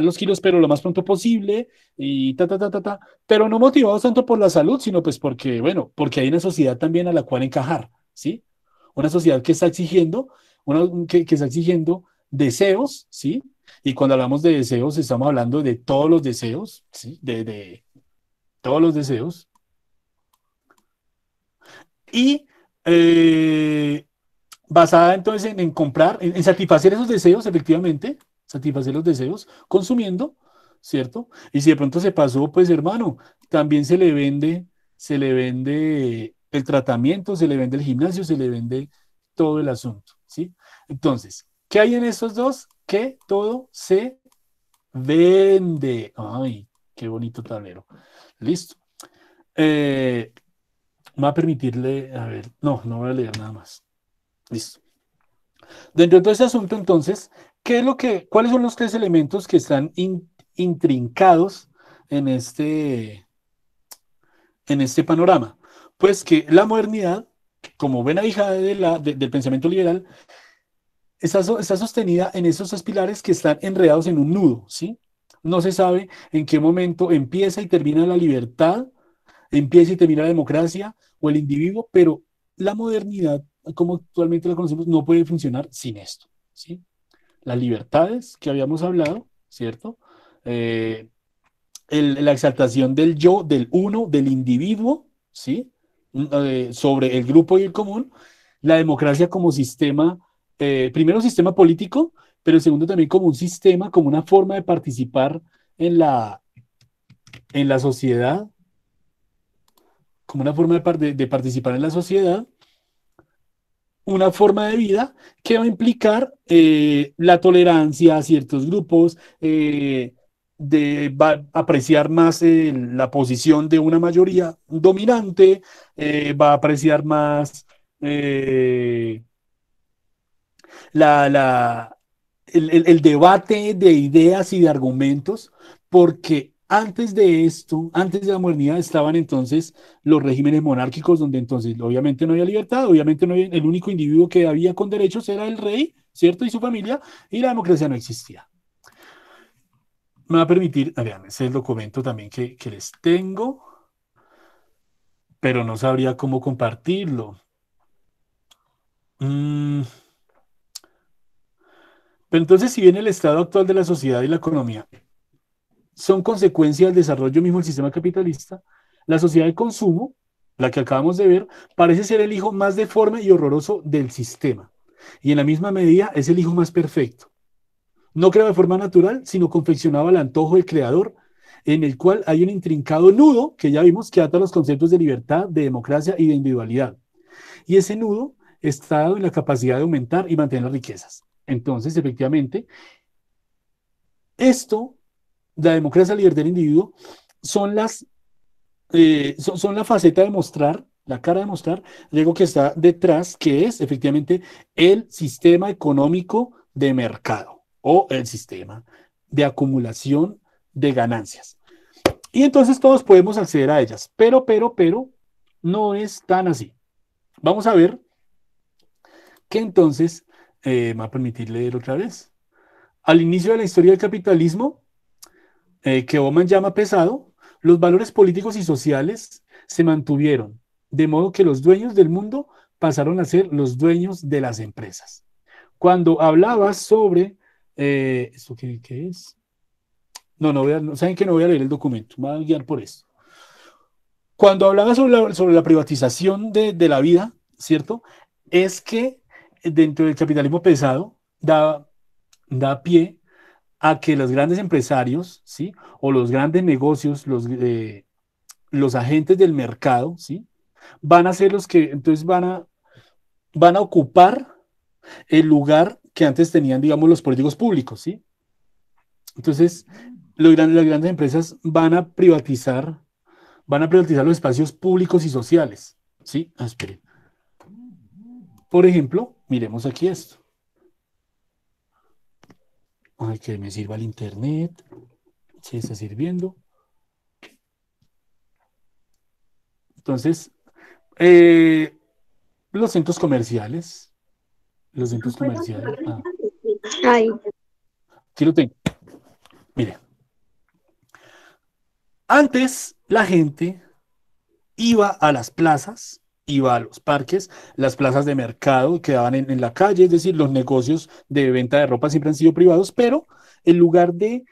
los kilos, pero lo más pronto posible y pero no motivados tanto por la salud, sino pues porque, bueno, porque hay una sociedad también a la cual encajar, ¿sí? Una sociedad que está exigiendo, que está exigiendo deseos, ¿sí? Y cuando hablamos de deseos, estamos hablando de todos los deseos, ¿sí? De todos los deseos. Y basada entonces en comprar, en satisfacer esos deseos, efectivamente, satisfacer los deseos, consumiendo, ¿cierto? Y si de pronto se pasó, pues hermano, también se le vende el tratamiento, se le vende el gimnasio, se le vende todo el asunto, ¿sí? Entonces, ¿qué hay en estos dos? Que todo se vende. Ay, qué bonito tablero. Listo. Va a permitirle, a ver, no voy a leer nada más. Listo. Dentro de todo este asunto, entonces, ¿cuáles son los 3 elementos que están intrincados en este panorama? Pues que la modernidad, como buena hija del pensamiento liberal, está sostenida en esos 3 pilares que están enredados en un nudo, ¿sí? No se sabe en qué momento empieza y termina la libertad, empieza y termina la democracia o el individuo, pero la modernidad, como actualmente la conocemos, no puede funcionar sin esto, ¿sí? Las libertades que habíamos hablado, ¿cierto? Eh, la exaltación del yo, del uno, del individuo, ¿sí? Sobre el grupo y el común, la democracia como sistema, primero sistema político, pero segundo también como un sistema, como una forma de participar en la sociedad, como una forma de participar en la sociedad, una forma de vida que va a implicar la tolerancia a ciertos grupos, va a apreciar más la posición de una mayoría dominante, va a apreciar más la, la, el debate de ideas y de argumentos, porque antes de esto, antes de la modernidad, estaban entonces los regímenes monárquicos, donde entonces obviamente no había libertad, obviamente no había, el único individuo que había con derechos era el rey, ¿cierto? Y su familia, y la democracia no existía. Me va a permitir, vean, ese es el documento también que les tengo, pero no sabría cómo compartirlo. Pero entonces, si bien el estado actual de la sociedad y la economía son consecuencia del desarrollo mismo del sistema capitalista, la sociedad de consumo, la que acabamos de ver, parece ser el hijo más deforme y horroroso del sistema. Y en la misma medida es el hijo más perfecto. No creado de forma natural, sino confeccionado al antojo del creador, en el cual hay un intrincado nudo, que ya vimos, que ata los conceptos de libertad, de democracia y de individualidad. Y ese nudo está dado en la capacidad de aumentar y mantener las riquezas. Entonces, efectivamente, esto, la democracia, la libertad del individuo, son la faceta de mostrar, la cara de mostrar, algo que está detrás, que es efectivamente el sistema económico de mercado o el sistema de acumulación de ganancias. Y entonces todos podemos acceder a ellas, pero no es tan así. Vamos a ver que entonces, me va a permitir leer otra vez. Al inicio de la historia del capitalismo, que Bauman llama pesado, los valores políticos y sociales se mantuvieron, de modo que los dueños del mundo pasaron a ser los dueños de las empresas. Cuando hablabas sobre, ¿esto qué es? No, saben que no voy a leer el documento, me voy a guiar por esto. Cuando hablaba sobre la privatización de la vida, ¿cierto? Es que dentro del capitalismo pesado da pie a que los grandes empresarios, ¿sí? O los grandes negocios, los agentes del mercado, ¿sí? Van a ser los que entonces van a ocupar el lugar que antes tenían, digamos, los políticos públicos, ¿sí? Entonces, las grandes empresas van a privatizar los espacios públicos y sociales, ¿sí? Esperen. Por ejemplo, miremos aquí esto. Ay, que me sirva el internet. Sí, está sirviendo. Entonces, los centros comerciales. Los centros comerciales. Ay, Aquí lo tengo. Mire. Antes la gente iba a las plazas, iba a los parques, las plazas de mercado quedaban en la calle, es decir, los negocios de venta de ropa siempre han sido privados, pero el lugar de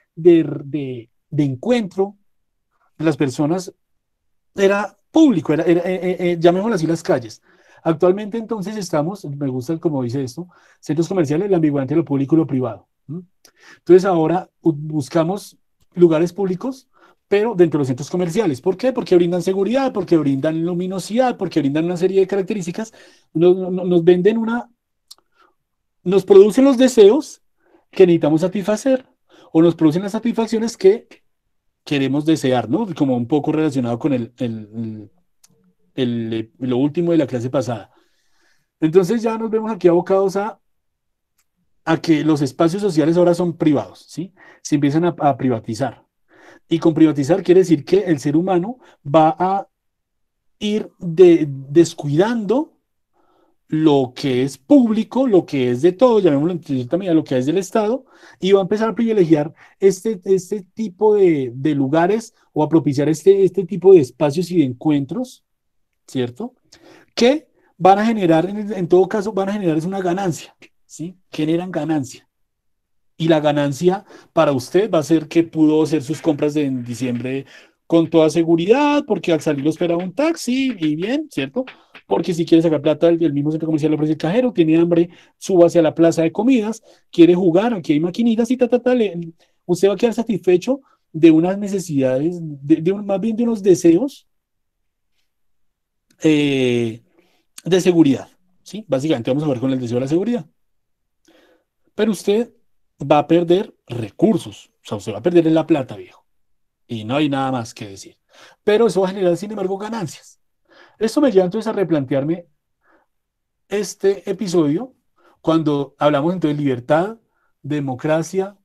encuentro de las personas era público, llamémoslo así, las calles. Actualmente entonces estamos, me gusta como dice esto, centros comerciales, la ambigüedad entre lo público y lo privado. Entonces ahora buscamos lugares públicos, pero dentro de los centros comerciales. ¿Por qué? Porque brindan seguridad, porque brindan luminosidad, porque brindan una serie de características, nos venden nos producen los deseos que necesitamos satisfacer, o nos producen las satisfacciones que queremos desear, ¿no? Como un poco relacionado con lo último de la clase pasada. Entonces ya nos vemos aquí abocados a que los espacios sociales ahora son privados, ¿sí? Se empiezan a privatizar. Y con privatizar quiere decir que el ser humano va a ir descuidando lo que es público, lo que es de todo, llamémoslo en cierta medida, lo que es del Estado, y va a empezar a privilegiar este tipo de lugares o a propiciar este tipo de espacios y de encuentros, ¿cierto? Que van a generar, en todo caso, van a generar es una ganancia, ¿sí? Generan ganancia. Y la ganancia para usted va a ser que pudo hacer sus compras en diciembre con toda seguridad, porque al salir lo espera un taxi y bien, ¿cierto? Porque si quiere sacar plata del mismo centro comercial le ofrece el cajero, tiene hambre, suba hacia la plaza de comidas, quiere jugar, aquí hay maquinitas y usted va a quedar satisfecho de unas necesidades, más bien de unos deseos de seguridad, ¿sí? Básicamente vamos a jugar con el deseo de la seguridad. Pero usted va a perder recursos, o sea, usted va a perder en la plata, viejo. Y no hay nada más que decir. Pero eso va a generar, sin embargo, ganancias. Esto me lleva entonces a replantearme este episodio cuando hablamos entonces de libertad, democracia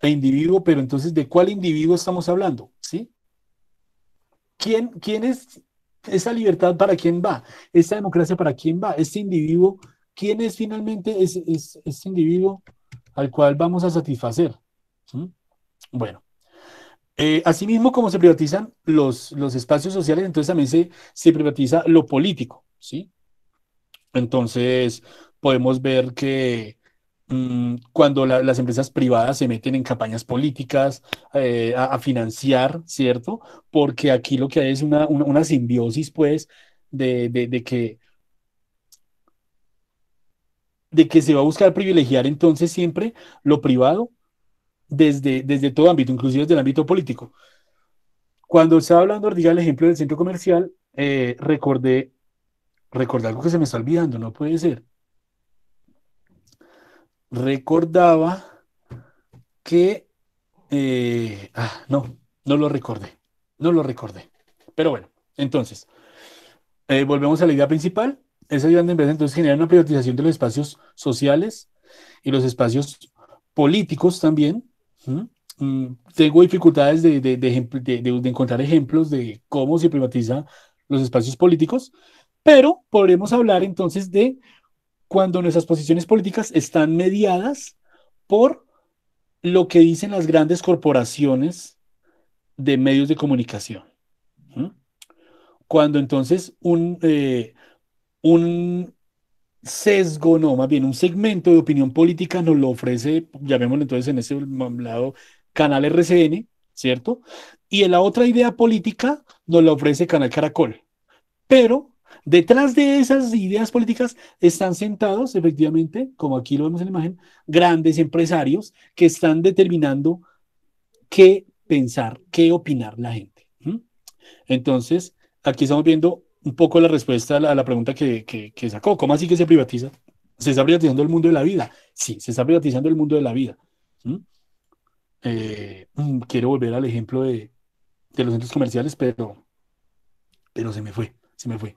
e individuo, pero entonces, ¿de cuál individuo estamos hablando? ¿Sí? ¿Quién es esa libertad, para quién va? ¿Esa democracia para quién va? ¿Este individuo, quién es finalmente este individuo al cual vamos a satisfacer? ¿Sí? Bueno, asimismo, como se privatizan los espacios sociales, entonces también se privatiza lo político, ¿sí? Entonces, podemos ver que cuando las empresas privadas se meten en campañas políticas a financiar, ¿cierto? Porque aquí lo que hay es una simbiosis, pues, de que se va a buscar privilegiar entonces siempre lo privado desde todo ámbito, inclusive desde el ámbito político. Cuando estaba hablando, diga el ejemplo del centro comercial, recordé algo que se me está olvidando, no puede ser. Recordaba que, no lo recordé, no lo recordé. Pero bueno, entonces, volvemos a la idea principal. Esas grandes empresas entonces generan una privatización de los espacios sociales y los espacios políticos también. Tengo dificultades de encontrar ejemplos de cómo se privatiza los espacios políticos, pero podremos hablar entonces de cuando nuestras posiciones políticas están mediadas por lo que dicen las grandes corporaciones de medios de comunicación. ¿Mm? Cuando entonces un sesgo, no, más bien un segmento de opinión política nos lo ofrece, llamémoslo entonces en ese lado, Canal RCN, ¿cierto? Y en la otra idea política nos la ofrece Canal Caracol. Pero detrás de esas ideas políticas están sentados, efectivamente, como aquí lo vemos en la imagen, grandes empresarios que están determinando qué pensar, qué opinar la gente. ¿Mm? Entonces, aquí estamos viendo un poco la respuesta a la pregunta que sacó. ¿Cómo así que se privatiza? Se está privatizando el mundo de la vida. Sí, se está privatizando el mundo de la vida. ¿Mm? Quiero volver al ejemplo de los centros comerciales, pero se me fue, se me fue.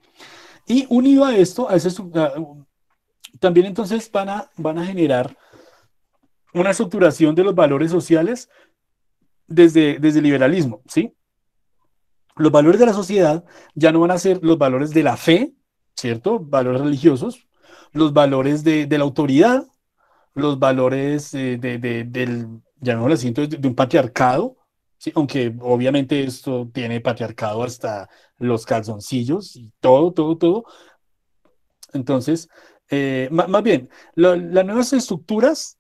Y unido a esto, también entonces van a generar una estructuración de los valores sociales desde el liberalismo, ¿sí? Los valores de la sociedad ya no van a ser los valores de la fe, ¿cierto? Valores religiosos, los valores de la autoridad, los valores llamémoslo así, entonces, de un patriarcado, ¿sí? Aunque obviamente esto tiene patriarcado hasta los calzoncillos y todo, todo, todo. Entonces, más bien, las nuevas estructuras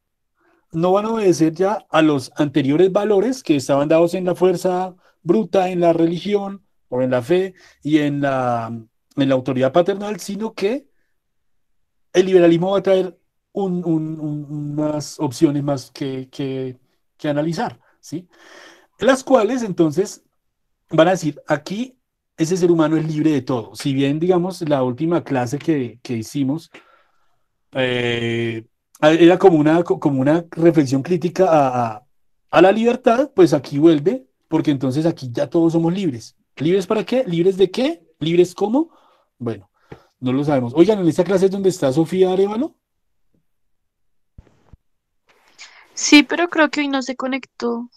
no van a obedecer ya a los anteriores valores que estaban dados en la fuerza bruta, en la religión o en la fe y en la autoridad paternal, sino que el liberalismo va a traer unas opciones más que analizar, ¿sí? Las cuales entonces van a decir, aquí ese ser humano es libre de todo. Si bien, digamos, la última clase que hicimos era como una reflexión crítica a la libertad, pues aquí vuelve, porque entonces aquí ya todos somos libres. ¿Libres para qué? ¿Libres de qué? ¿Libres cómo? Bueno, no lo sabemos. Oigan, en esta clase es donde está Sofía Arevalo. Sí, pero creo que hoy no se conectó.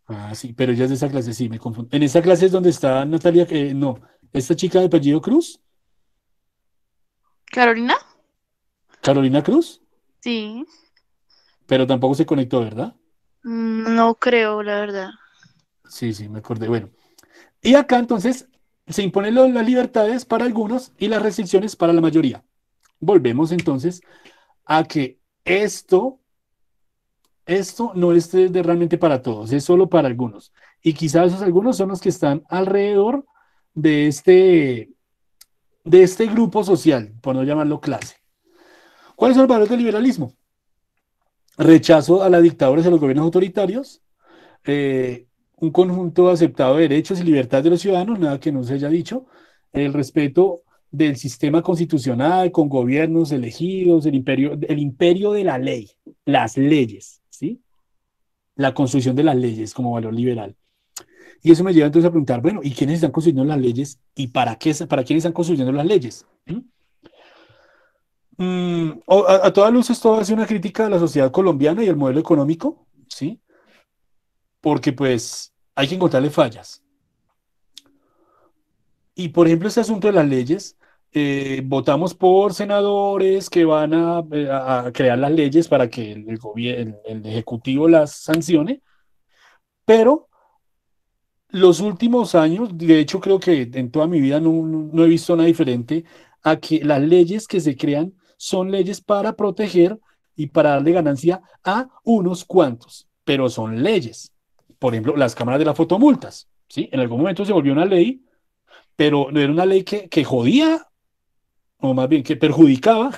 Ah, sí, pero ella es de esa clase, sí, me confundo. En esta clase es donde está Natalia, no, esta chica de apellido Cruz, ¿Carolina? Carolina Cruz, Sí. pero tampoco se conectó, ¿verdad? No creo, la verdad. Sí, sí, me acordé. Bueno, y acá entonces se imponen las libertades para algunos y las restricciones para la mayoría. Volvemos entonces a que esto no es realmente para todos, es solo para algunos. Y quizás esos algunos son los que están alrededor de este grupo social, por no llamarlo clase. ¿Cuáles son los valores del liberalismo? Rechazo a las dictaduras y a los gobiernos autoritarios, eh, un conjunto aceptado de derechos y libertades de los ciudadanos, nada que no se haya dicho, el respeto del sistema constitucional con gobiernos elegidos, el imperio de la ley, las leyes, ¿sí? La construcción de las leyes como valor liberal. Y eso me lleva entonces a preguntar, bueno, ¿y quiénes están construyendo las leyes y para quiénes están construyendo las leyes? ¿Mm? A toda luz esto hace una crítica a la sociedad colombiana y al modelo económico, ¿sí? Porque pues hay que encontrarle fallas. Y por ejemplo, este asunto de las leyes, votamos por senadores que van a crear las leyes para que el gobierno, el ejecutivo las sancione, pero los últimos años, de hecho creo que en toda mi vida no he visto nada diferente a que las leyes que se crean son leyes para proteger y para darle ganancia a unos cuantos, pero son leyes. Por ejemplo, las cámaras de las fotomultas, ¿sí? En algún momento se volvió una ley, pero no era una ley que jodía, o más bien que perjudicaba,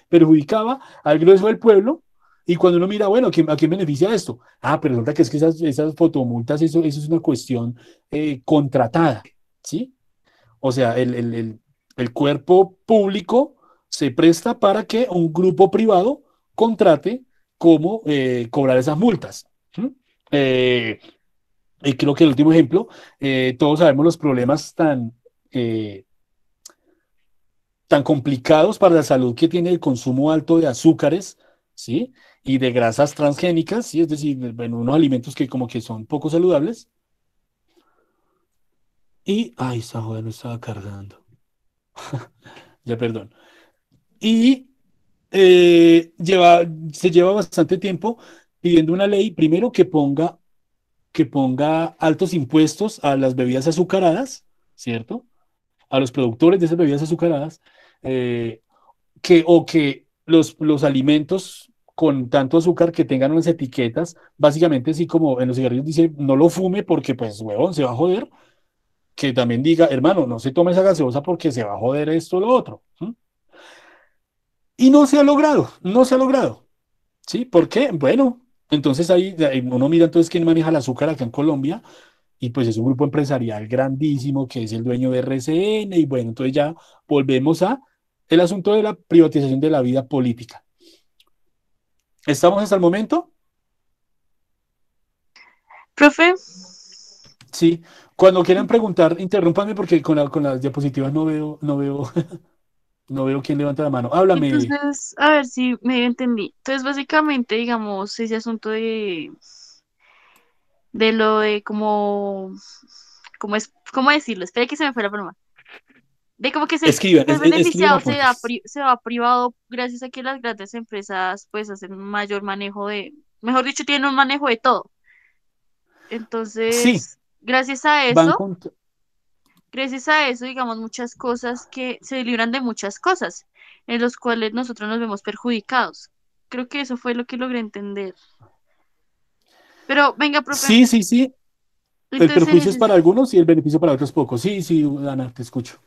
perjudicaba al grueso del pueblo. Y cuando uno mira, bueno, ¿a quién beneficia esto? Ah, pero resulta que es que esas fotomultas, eso es una cuestión contratada, ¿sí? O sea, el cuerpo público se presta para que un grupo privado contrate cómo cobrar esas multas. ¿Sí? Eh, y creo que el último ejemplo, todos sabemos los problemas eh, tan complicados para la salud que tiene el consumo alto de azúcares, ¿sí? Y de grasas transgénicas, ¿sí? Es decir, bueno, unos alimentos que como que son poco saludables. Ay, esa joda no estaba cargando. Ya, perdón. Y se lleva bastante tiempo pidiendo una ley, primero que ponga altos impuestos a las bebidas azucaradas, ¿cierto? A los productores de esas bebidas azucaradas, eh, o que los alimentos con tanto azúcar que tengan unas etiquetas, básicamente así como en los cigarrillos dice, no lo fume porque pues, huevón, se va a joder, que también diga, hermano, no se tome esa gaseosa porque se va a joder esto o lo otro. ¿Mm? Y no se ha logrado, no se ha logrado. ¿Sí? ¿Por qué? Bueno, entonces ahí uno mira entonces quién maneja el azúcar acá en Colombia y pues es un grupo empresarial grandísimo que es el dueño de RCN y bueno, entonces ya volvemos a el asunto de la privatización de la vida política. ¿Estamos hasta el momento? Profe, Sí. Cuando quieran preguntar, interrúmpanme porque con las diapositivas no veo quién levanta la mano. Háblame. entonces, a ver si me entendí. Entonces, básicamente, digamos, ese asunto de lo de ¿cómo decirlo? Espera que se me fue la palabra. De como que Escriban, el escriban beneficiado apuntes. se va privado gracias a que las grandes empresas pues hacen un mayor manejo mejor dicho, tienen un manejo de todo. Sí, Entonces, van con... gracias a eso, digamos, muchas cosas que se libran de muchas cosas en los cuales nosotros nos vemos perjudicados. Creo que eso fue lo que logré entender. Pero venga, profe, Sí, sí, sí. El entonces en perjuicio es ese, para algunos y el beneficio para otros pocos. Sí, sí, Ana, te escucho.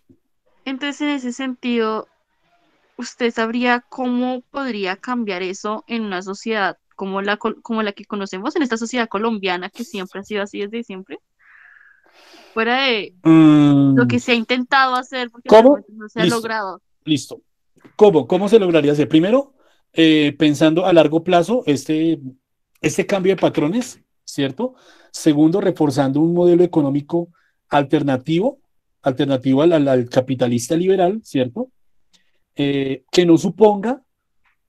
entonces en ese sentido, ¿usted sabría cómo podría cambiar eso en una sociedad como la que conocemos, en esta sociedad colombiana que siempre ha sido así desde siempre? Fuera de lo Mm, que se ha intentado hacer, porque ¿Cómo? realmente no se ha Listo, logrado. listo. ¿Cómo se lograría hacer? Primero, pensando a largo plazo este cambio de patrones, ¿cierto? Segundo, reforzando un modelo económico alternativo, alternativo al capitalista liberal, ¿cierto? Que no suponga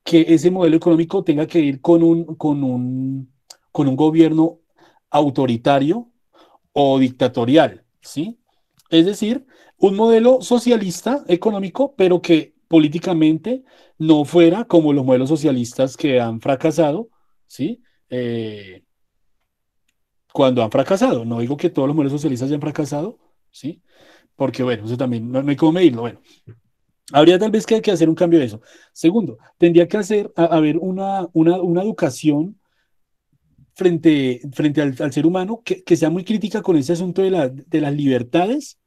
que ese modelo económico tenga que ir con un gobierno autoritario o dictatorial, ¿sí? Es decir, un modelo socialista económico, pero que políticamente no fuera como los modelos socialistas que han fracasado, ¿sí? Eh, Cuando han fracasado. No digo que todos los modelos socialistas hayan fracasado, ¿sí? Porque, bueno, eso también no hay cómo medirlo. Bueno, habría tal vez que hacer un cambio de eso. Segundo, tendría que haber una educación frente al ser humano que sea muy crítica con ese asunto de las libertades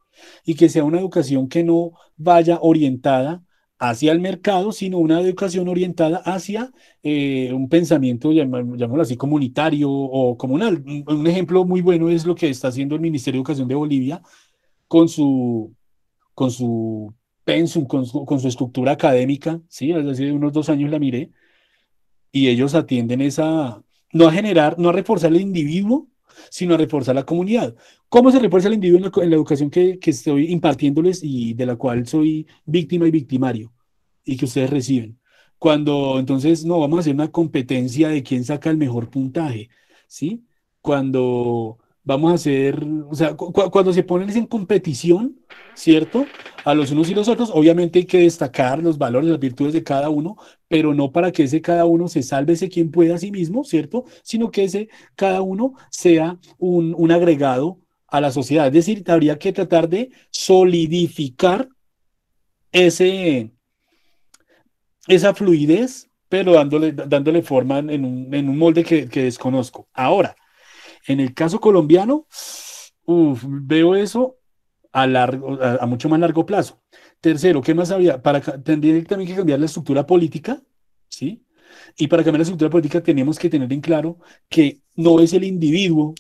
y que sea una educación que no vaya orientada hacia el mercado, sino una educación orientada hacia un pensamiento, llamémoslo así, comunitario o comunal. Un ejemplo muy bueno es lo que está haciendo el Ministerio de Educación de Bolivia con su pensum, con su estructura académica, ¿sí? Hace unos 2 años la miré y ellos atienden no a generar, no a reforzar el individuo, sino a reforzar la comunidad. ¿Cómo se refuerza el individuo en la educación que estoy impartiéndoles y de la cual soy víctima y victimario y que ustedes reciben? Cuando entonces no vamos a hacer una competencia de quién saca el mejor puntaje, ¿sí? Cuando vamos a hacer, o sea, cuando se ponen en competición, ¿cierto? A los unos y los otros, obviamente hay que destacar los valores, las virtudes de cada uno, pero no para que ese cada uno se salve ese quien pueda a sí mismo, ¿cierto? Sino que ese cada uno sea un agregado a la sociedad. Es decir, habría que tratar de solidificar ese, esa fluidez, pero dándole forma en un molde que desconozco. Ahora, en el caso colombiano, veo eso a mucho más largo plazo. Tercero, ¿qué más había? Tendría también que cambiar la estructura política, ¿sí? Y para cambiar la estructura política tenemos que tener en claro que no es el individuo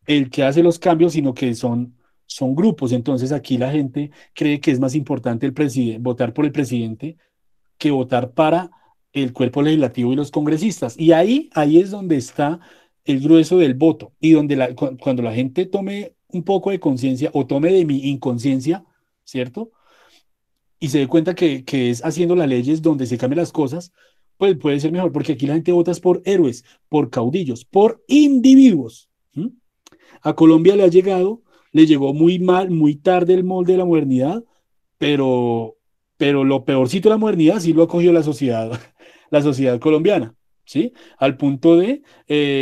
el que hace los cambios, sino que son grupos. Entonces aquí la gente cree que es más importante votar por el presidente que votar para el cuerpo legislativo y los congresistas. Y ahí es donde está el grueso del voto y donde cuando la gente tome un poco de conciencia o tome de mi inconsciencia, ¿cierto? Y se dé cuenta que es haciendo las leyes donde se cambian las cosas, pues puede ser mejor, porque aquí la gente vota es por héroes, por caudillos, por individuos. ¿M? A Colombia le llegó muy mal, muy tarde el molde de la modernidad, pero, pero lo peorcito de la modernidad sí lo acogió la sociedad, la sociedad colombiana, ¿sí? Al punto de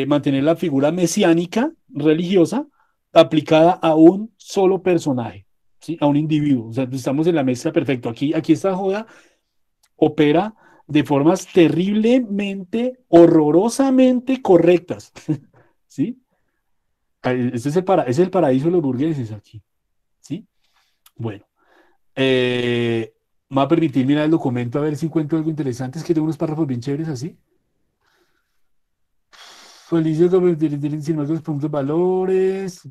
mantener la figura mesiánica religiosa aplicada a un solo personaje, ¿sí? A un individuo. O sea, estamos en la mezcla perfecta. Aquí esta joda opera de formas terriblemente, horrorosamente correctas, ¿sí? Ese es el paraíso de los burgueses aquí, ¿sí? Bueno, me va a permitir mirar el documento a ver si encuentro algo interesante. Es que tengo unos párrafos bien chéveres así. Felicio sin más los puntos valores.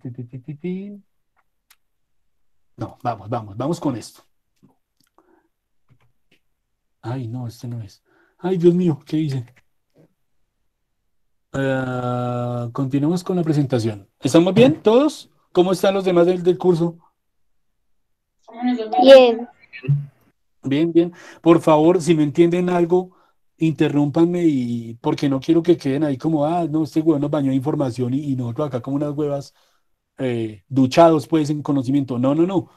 No, vamos con esto. Ay, no, este no es. Ay, Dios mío, ¿qué hice? Continuemos con la presentación. ¿Estamos bien todos? ¿Cómo están los demás del curso? Bien. Bien, bien. Por favor, si no entienden algo, interrúmpanme y porque no quiero que queden ahí como, no, este huevón nos bañó de información y nosotros acá como unas huevas duchados pues en conocimiento. No, no, no.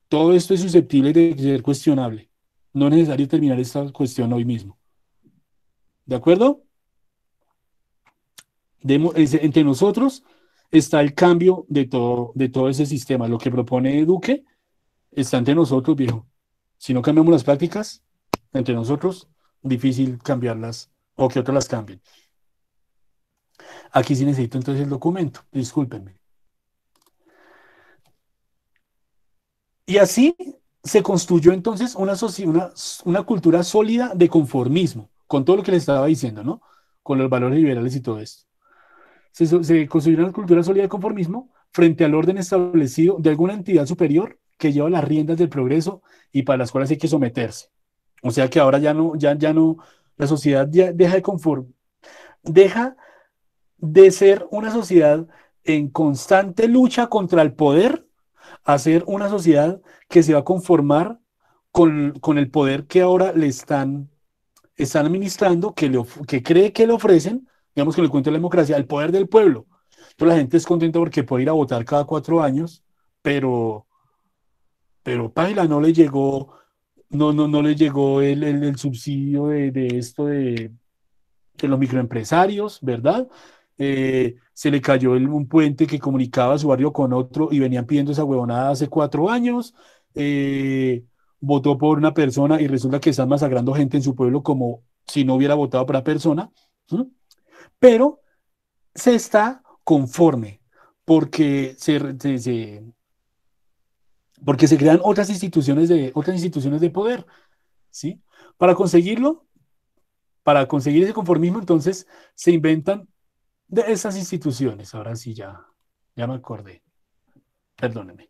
Todo esto es susceptible de ser cuestionable. No es necesario terminar esta cuestión hoy mismo. ¿De acuerdo? Entre nosotros está el cambio de todo ese sistema. Lo que propone Duque está entre nosotros, viejo. Si no cambiamos las prácticas, entre nosotros, difícil cambiarlas o que otras las cambien. Aquí sí necesito entonces el documento. Discúlpenme. Y así se construyó entonces una cultura sólida de conformismo, con todo lo que les estaba diciendo, ¿no? Con los valores liberales y todo esto. Se construyó una cultura sólida de conformismo frente al orden establecido de alguna entidad superior que lleva las riendas del progreso y para las cuales hay que someterse. O sea que ahora ya no, la sociedad ya deja de ser una sociedad en constante lucha contra el poder a ser una sociedad que se va a conformar con el poder que ahora le están administrando, que cree que le ofrecen, digamos que le cuento la democracia, el poder del pueblo. Entonces la gente es contenta porque puede ir a votar cada 4 años, pero paila, no le llegó el subsidio de esto de los microempresarios, ¿verdad? Se le cayó un puente que comunicaba su barrio con otro y venían pidiendo esa huevonada hace 4 años. Votó por una persona y resulta que están masacrando gente en su pueblo como si no hubiera votado por la persona. ¿Sí? Pero se está conforme porque porque se crean otras instituciones de poder, ¿sí? Para conseguirlo, para conseguir ese conformismo, entonces se inventan de esas instituciones. Ahora sí, ya me acordé. Perdónenme.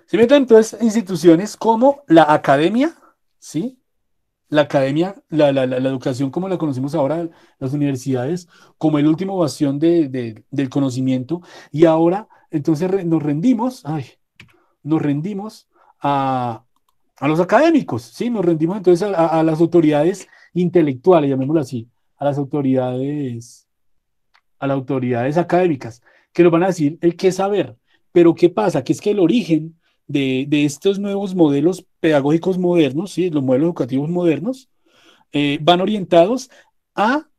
Se inventan entonces instituciones como la academia, ¿sí? La academia, la educación como la conocemos ahora, las universidades, como el último bastión del conocimiento. Y ahora, entonces, nos rendimos a los académicos, ¿sí? Nos rendimos entonces a las autoridades intelectuales, llamémoslo así, a las autoridades académicas, que nos van a decir el qué saber. Pero ¿qué pasa? Que es que el origen de estos nuevos modelos pedagógicos modernos, ¿sí? Los modelos educativos modernos, van orientados a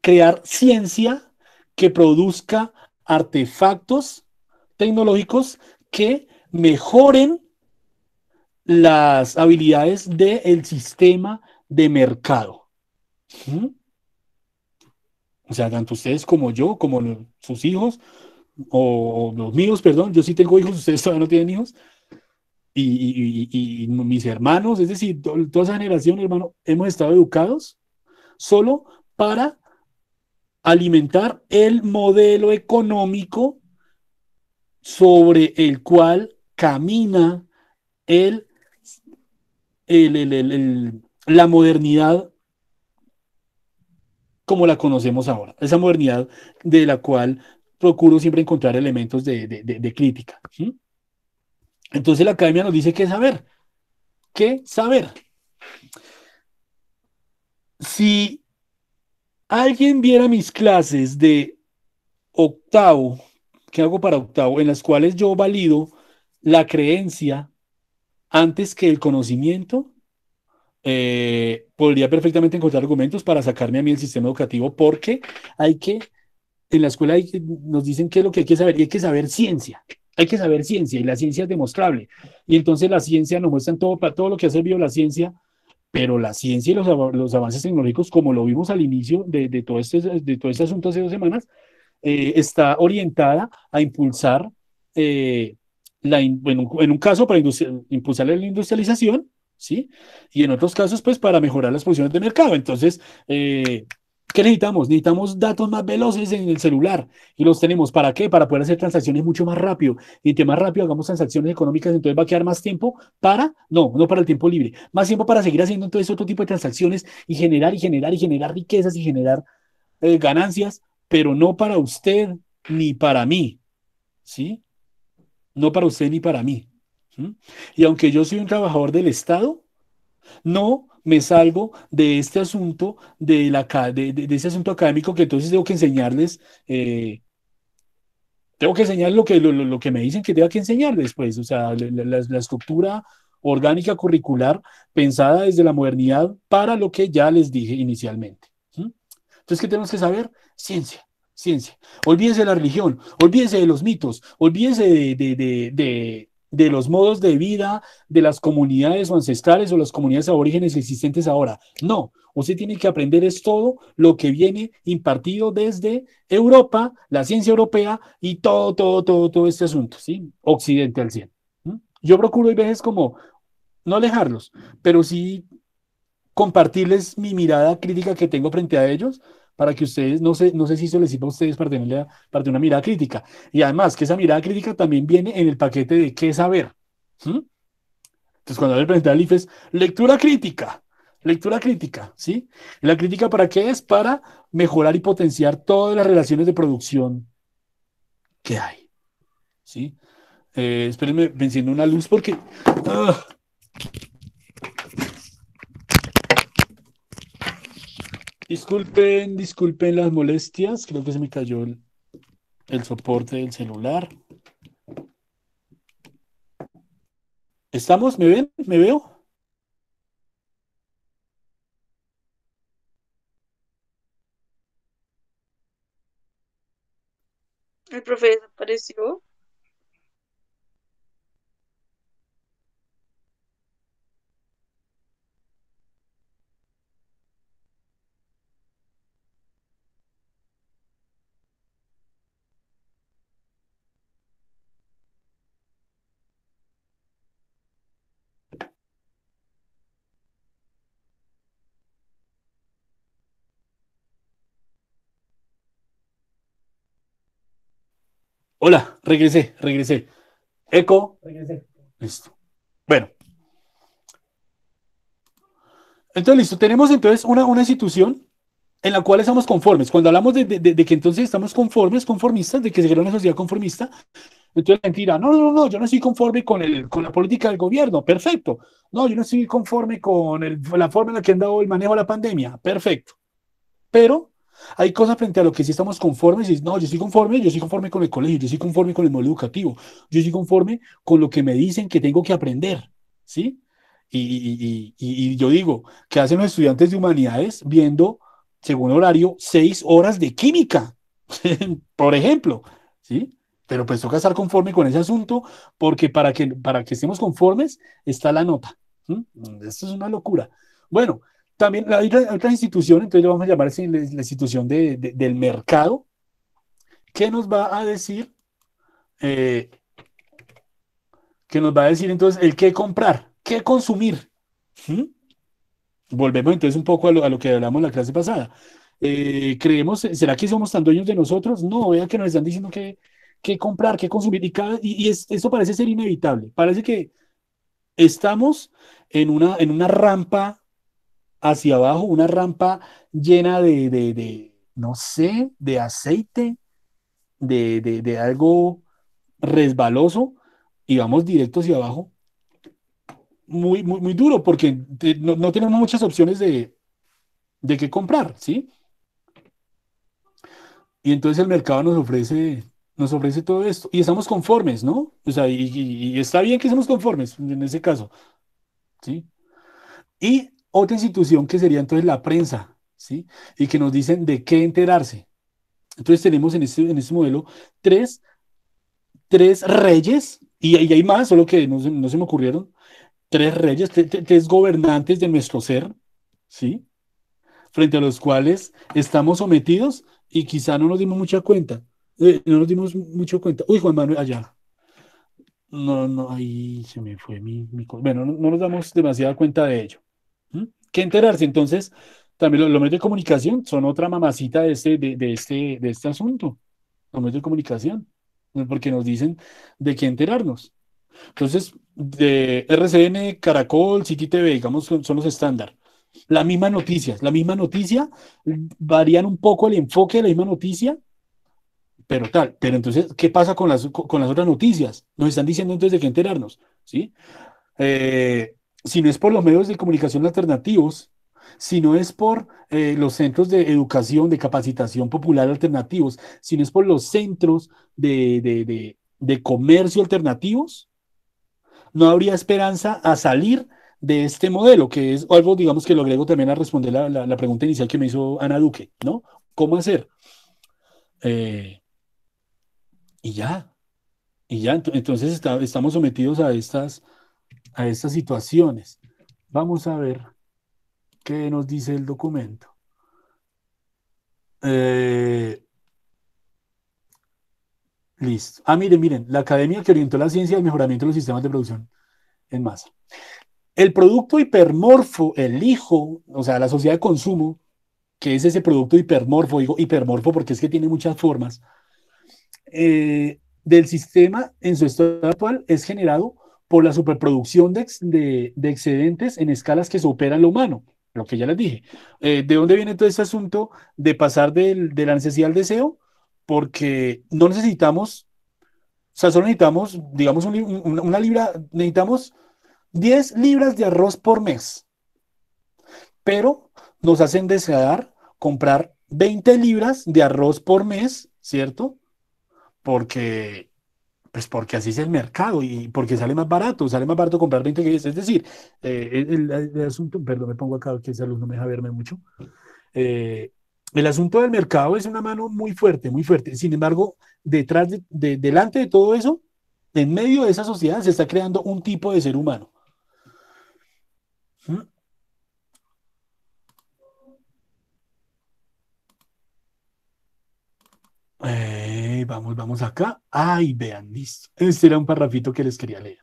crear ciencia que produzca artefactos tecnológicos que mejoren las habilidades del sistema de mercado. ¿Mm? O sea, tanto ustedes como yo, como sus hijos, o los míos, perdón, yo sí tengo hijos, ustedes todavía no tienen hijos, y mis hermanos, es decir, toda esa generación, hermano, hemos estado educados solo para alimentar el modelo económico sobre el cual camina el, la modernidad como la conocemos ahora, esa modernidad de la cual procuro siempre encontrar elementos de crítica. ¿Sí? Entonces la academia nos dice qué saber. ¿Qué saber? Si alguien viera mis clases de octavo, ¿qué hago para octavo? En las cuales yo valido la creencia antes que el conocimiento, podría perfectamente encontrar argumentos para sacarme a mí el sistema educativo, porque hay que, en la escuela nos dicen qué es lo que hay que saber, y hay que saber ciencia. Hay que saber ciencia, y la ciencia es demostrable. Y entonces la ciencia nos muestra todo, para todo lo que ha servido la ciencia, pero la ciencia y los avances tecnológicos, como lo vimos al inicio de todo este asunto hace 2 semanas, está orientada a impulsar, en un caso, para impulsar la industrialización, ¿sí? Y en otros casos, pues, para mejorar las posiciones de mercado. Entonces, ¿qué necesitamos? Necesitamos datos más veloces en el celular. ¿Y los tenemos para qué? Para poder hacer transacciones mucho más rápido. Y entre más rápido hagamos transacciones económicas, entonces va a quedar más tiempo no para el tiempo libre, más tiempo para seguir haciendo entonces otro tipo de transacciones y generar y generar y generar riquezas y generar ganancias, pero no para usted ni para mí, ¿sí? No para usted ni para mí. ¿Mm? Y aunque yo soy un trabajador del Estado, no me salgo de este asunto, de ese asunto académico, que entonces tengo que enseñar lo que me dicen que tenga que enseñar después, o sea, la estructura orgánica curricular pensada desde la modernidad para lo que ya les dije inicialmente. ¿Mm? Entonces, ¿qué tenemos que saber? Ciencia, ciencia. Olvídese de la religión, olvídese de los mitos, olvídese de los modos de vida de las comunidades o ancestrales o las comunidades aborígenes existentes ahora. No, usted tiene que aprender es todo lo que viene impartido desde Europa, la ciencia europea y todo este asunto, ¿sí? Occidente al 100. ¿Mm? Yo procuro, a veces, como no alejarlos, pero sí compartirles mi mirada crítica que tengo frente a ellos, para que ustedes, no sé si eso les sirve a ustedes para tener una mirada crítica. Y además, que esa mirada crítica también viene en el paquete de qué saber. ¿Mm? Entonces, cuando le presenté al IFES, lectura crítica, ¿sí? ¿Y la crítica para qué es? Para mejorar y potenciar todas las relaciones de producción que hay, ¿sí? Espérenme, me enciendo una luz porque... ¡ah! Disculpen las molestias, creo que se me cayó el soporte del celular. ¿Estamos? ¿Me ven? ¿Me veo? El profe desapareció. Hola, regresé. Eco, regresé. Listo. Bueno, entonces listo. Tenemos entonces una institución en la cual estamos conformes. Cuando hablamos de que entonces estamos conformistas, de que se crea una sociedad conformista, entonces la gente dirá, no, yo no estoy conforme con la política del gobierno, perfecto. No, yo no estoy conforme con la forma en la que han dado el manejo de la pandemia, perfecto. Pero hay cosas frente a lo que sí estamos conformes, y no, yo estoy conforme con el colegio, yo estoy conforme con el modelo educativo, yo estoy conforme con lo que me dicen que tengo que aprender, ¿sí? Y yo digo, ¿qué hacen los estudiantes de humanidades viendo, según horario, 6 horas de química? Por ejemplo, ¿sí? Pero pues toca estar conforme con ese asunto, porque para que estemos conformes está la nota. ¿Mm? Esto es una locura. Bueno, también hay otra institución, entonces lo vamos a llamar así, la institución del mercado, que nos va a decir, eh, entonces el qué comprar, qué consumir. ¿Mm? Volvemos entonces un poco a lo que hablamos la clase pasada. ¿Será que somos tan dueños de nosotros? No, vean que nos están diciendo qué comprar, qué consumir, esto parece ser inevitable. Parece que estamos en una rampa hacia abajo, una rampa llena no sé, de aceite, de algo resbaloso, y vamos directo hacia abajo, muy, muy, muy duro, porque no tenemos muchas opciones de qué comprar, ¿sí? Y entonces el mercado nos ofrece todo esto, y estamos conformes, ¿no? O sea, y está bien que estemos conformes en ese caso, ¿sí? Y otra institución que sería entonces la prensa, ¿sí? Y que nos dicen de qué enterarse. Entonces tenemos en este modelo tres, tres reyes, y hay más, solo que no se me ocurrieron, tres reyes, tres gobernantes de nuestro ser, ¿sí? Frente a los cuales estamos sometidos y quizá no nos dimos mucha cuenta. No nos dimos mucho cuenta. Uy, Juan Manuel, allá. No, no, ahí se me fue Bueno, no nos damos demasiada cuenta de ello. ¿Mm? ¿Qué enterarse? Entonces, también los medios de comunicación son otra mamacita de este asunto. Los medios de comunicación, ¿no? Porque nos dicen de qué enterarnos. Entonces, de RCN, Caracol, City TV, digamos, son los estándar. La misma noticia, varían un poco el enfoque de la misma noticia, pero tal. Pero entonces, ¿qué pasa con las otras noticias? Nos están diciendo entonces de qué enterarnos, ¿sí? Si no es por los medios de comunicación alternativos, si no es por los centros de educación, de capacitación popular alternativos, si no es por los centros de comercio alternativos, no habría esperanza a salir de este modelo, que es algo, digamos, que lo agrego también a responder la pregunta inicial que me hizo Ana Duque, ¿no? ¿Cómo hacer? Eh, y ya, entonces estamos sometidos a estas situaciones. Vamos a ver qué nos dice el documento. Listo. Miren, la academia que orientó la ciencia al mejoramiento de los sistemas de producción en masa. El producto hipermorfo, el hijo, o sea, la sociedad de consumo, que es ese producto hipermorfo, digo hipermorfo porque es que tiene muchas formas, del sistema en su estado actual es generado por la superproducción de excedentes en escalas que superan lo humano, lo que ya les dije. ¿De dónde viene todo este asunto de pasar de la necesidad al deseo? Porque no necesitamos, o sea, solo necesitamos, digamos, una libra, necesitamos 10 libras de arroz por mes, pero nos hacen desear comprar 20 libras de arroz por mes, ¿cierto? Porque, pues porque así es el mercado y porque sale más barato comprar 20 que 10. Es decir, el asunto, perdón, me pongo acá que ese alumno me deja verme mucho. El asunto del mercado es una mano muy fuerte, muy fuerte. Sin embargo, delante de todo eso, en medio de esa sociedad se está creando un tipo de ser humano. ¿Mm? Vamos acá. Ay, vean, listo. Este era un parrafito que les quería leer.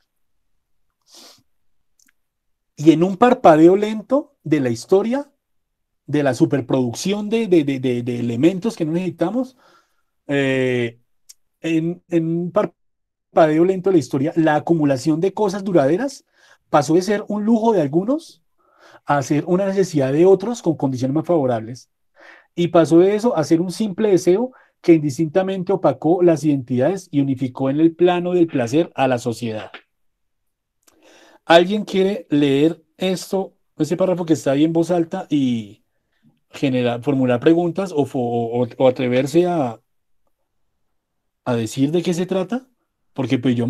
Y en un parpadeo lento de la historia, de la superproducción de elementos que no necesitamos, en un parpadeo lento de la historia, la acumulación de cosas duraderas pasó de ser un lujo de algunos a ser una necesidad de otros con condiciones más favorables. Y pasó de eso a ser un simple deseo que indistintamente opacó las identidades y unificó en el plano del placer a la sociedad. ¿Alguien quiere leer ese párrafo que está ahí en voz alta y formular preguntas o atreverse a decir de qué se trata? Porque pues yo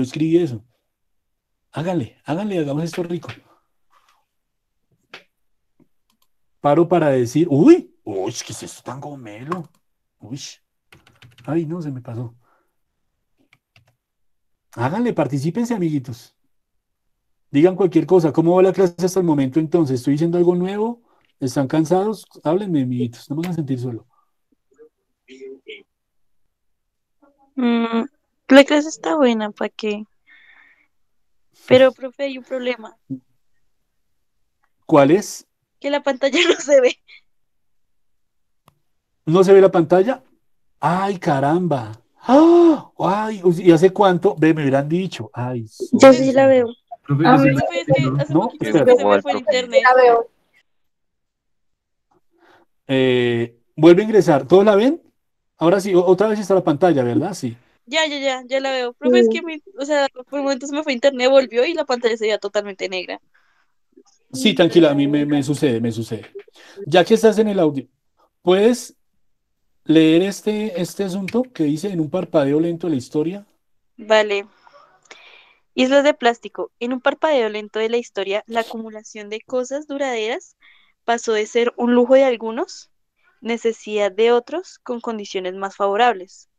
escribí eso. Háganle, hagamos esto rico. Paro para decir, uy, ¿qué es esto tan gomelo? Uy, ay, no, se me pasó. Háganle, particípense, amiguitos. Digan cualquier cosa. ¿Cómo va la clase hasta el momento entonces? ¿Estoy diciendo algo nuevo? ¿Están cansados? Háblenme, amiguitos. No me van a sentir solo. La clase está buena, ¿para qué? Pero, profe, hay un problema, ¿Cuál es? que la pantalla no se ve. ¿No se ve la pantalla? ¡Ay, caramba! ¡Ah! ¡Ay! ¿Y hace cuánto? Me hubieran dicho. ¡Ay! Yo sí la veo. A mí Profe, es que hace No, poquito espera. se me fue el internet. la veo. Vuelve a ingresar. ¿Todos la ven? Ahora sí, otra vez está la pantalla, ¿verdad? Sí. Ya la veo. Profe, es que o sea, por un momento se me fue internet, volvió y la pantalla se veía totalmente negra. Sí, tranquila, a mí me sucede, me sucede. Ya que estás en el audio, ¿puedes leer este asunto que dice en un parpadeo lento de la historia? Vale. Islas de plástico. En un parpadeo lento de la historia, la acumulación de cosas duraderas pasó de ser un lujo de algunos, necesidad de otros, con condiciones más favorables,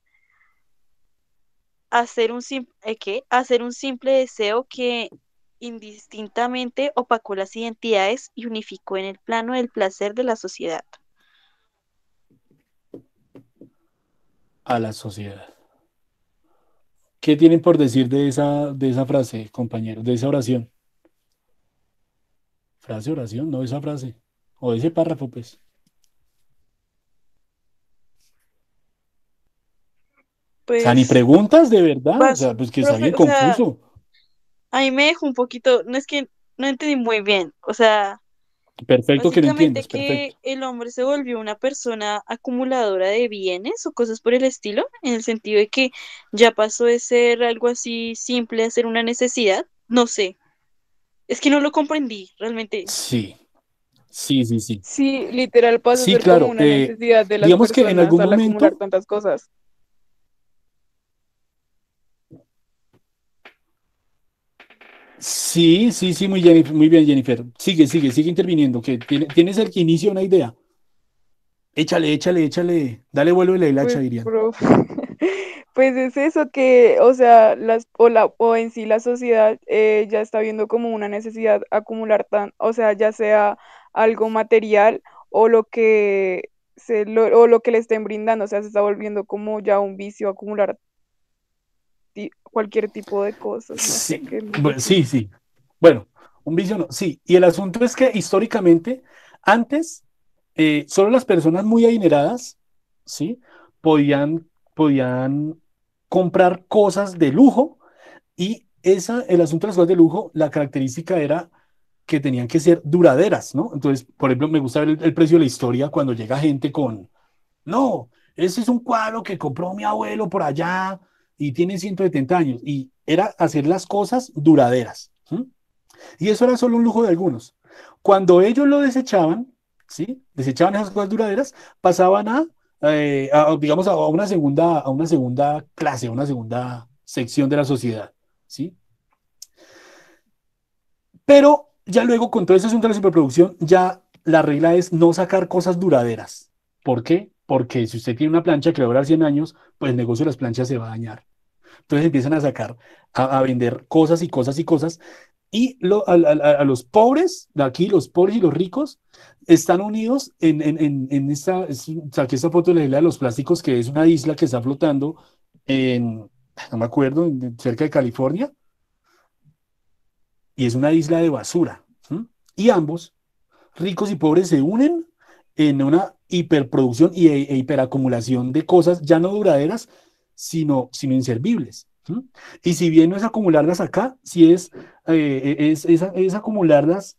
a ser a ser un simple deseo que indistintamente opacó las identidades y unificó en el plano del placer de la sociedad. A la sociedad. ¿Qué tienen por decir de esa frase, compañeros, de esa oración? Frase, oración, no esa frase. O ese párrafo, pues. O sea, ni Pues, preguntas de verdad. O vas, sea, pues que está profe, bien o sea, confuso. a mí me dejó un poquito, no es que no entendí muy bien, o sea, Perfecto que lo básicamente entiendas, que perfecto. el hombre se volvió una persona acumuladora de bienes o cosas por el estilo, en el sentido de que ya pasó de ser algo así simple a ser una necesidad, no sé, es que no lo comprendí realmente. Sí, sí, sí, sí. Sí, literal pasa a Sí, ser como claro. una necesidad de las Digamos que en personas algún al acumular momento, tantas cosas. sí, sí, sí, muy bien, Jennifer. Sigue interviniendo, que tienes el inicio de una idea. Échale, échale, échale. Dale vuelo de la hilacha, Pues, dirían. profe, pues es eso que, o sea, o en sí la sociedad ya está viendo como una necesidad acumular o sea, ya sea algo material o o lo que le estén brindando, o sea, se está volviendo como ya un vicio acumular cualquier tipo de cosas, no sé Sí, qué más decir. sí, sí. Bueno, un vicio no. Sí, y el asunto es que históricamente, antes, solo las personas muy adineradas, ¿sí? Podían comprar cosas de lujo y el asunto de las cosas de lujo, la característica era que tenían que ser duraderas, ¿no? Entonces, por ejemplo, me gusta ver el precio de la historia cuando llega gente con, no, ese es un cuadro que compró mi abuelo por allá y tiene 170 años. Y era hacer las cosas duraderas. ¿Sí? Y eso era solo un lujo de algunos. Cuando ellos lo desechaban, ¿sí? Desechaban esas cosas duraderas, pasaban digamos, a una segunda clase, a una segunda sección de la sociedad, ¿sí? Pero ya luego, con todo ese asunto de la superproducción, ya la regla es no sacar cosas duraderas. ¿Por qué? Porque si usted tiene una plancha que le va a durar 100 años, pues el negocio de las planchas se va a dañar. Entonces empiezan a sacar, a vender cosas y cosas y cosas. Y a los pobres, de aquí, los pobres y los ricos, están unidos en saqué esta foto de la isla de los plásticos, que es una isla que está flotando no me acuerdo, cerca de California, y es una isla de basura. ¿Sí? Y ambos, ricos y pobres, se unen en una hiperproducción e hiperacumulación de cosas ya no duraderas, sino inservibles. ¿Sí? Y si bien no es acumularlas acá, sí es acumularlas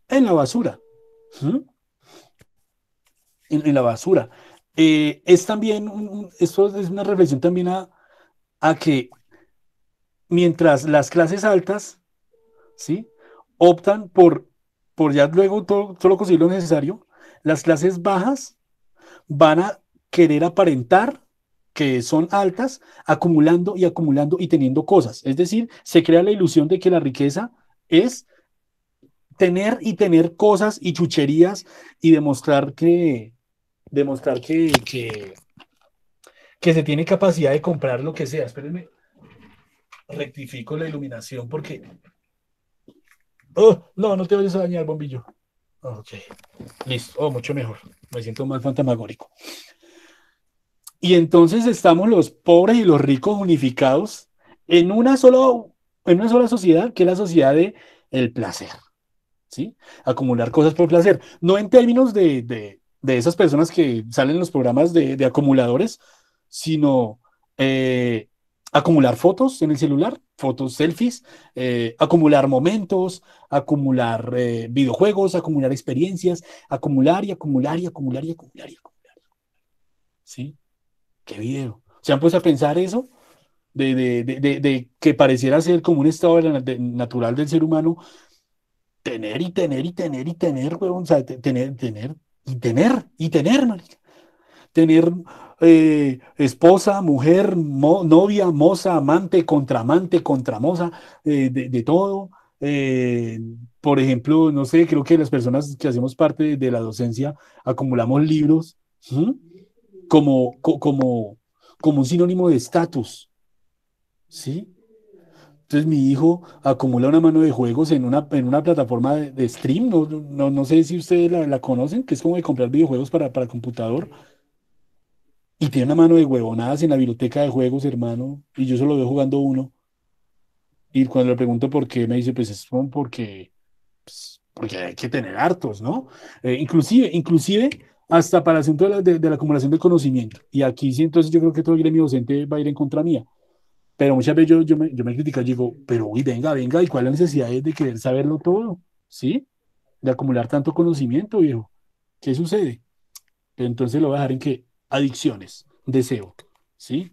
en la basura. ¿Sí? En la basura. Es también, esto es una reflexión también a que mientras las clases altas, ¿sí? Optan por ya luego solo conseguir lo necesario, las clases bajas van a querer aparentar que son altas, acumulando y acumulando y teniendo cosas. Es decir, se crea la ilusión de que la riqueza es tener y tener cosas y chucherías y demostrar que se tiene capacidad de comprar lo que sea. Espérenme, rectifico la iluminación porque... Oh, no, no te vayas a dañar, bombillo. Ok, listo. Oh, mucho mejor. Me siento más fantasmagórico. Y entonces estamos los pobres y los ricos unificados en en una sola sociedad, que es la sociedad de el placer, ¿sí? Acumular cosas por placer. No en términos de esas personas que salen en los programas de acumuladores, sino acumular fotos en el celular, fotos selfies, acumular momentos, acumular videojuegos, acumular experiencias, acumular y acumular y acumular y acumular y acumular, ¿sí? ¿Qué video? ¿Se han puesto a pensar eso? De que pareciera ser como un estado natural del ser humano, tener y tener y tener y tener, weón, o sea, tener y tener y tener, marica. Tener esposa, mujer, novia, moza, amante, contramante, contramoza, de todo. Eh, por ejemplo, no sé, creo que las personas que hacemos parte de la docencia acumulamos libros, ¿sí? Como, como un sinónimo de estatus, ¿sí? Entonces mi hijo acumula una mano de juegos en una plataforma de stream, no sé si ustedes la conocen, que es como de comprar videojuegos para computador, y tiene una mano de huevonadas en la biblioteca de juegos, hermano, y yo solo veo jugando uno, y cuando le pregunto por qué, me dice, pues es como porque hay que tener hartos, ¿no? Inclusive hasta para el asunto de la acumulación del conocimiento, y aquí sí, entonces yo creo que todo el gremio docente va a ir en contra mía. Pero muchas veces yo me critico y digo, pero uy, venga, ¿y cuál es la necesidad de querer saberlo todo? ¿Sí? De acumular tanto conocimiento, viejo. ¿Qué sucede? Entonces lo voy a dejar en que adicciones, deseo, ¿sí?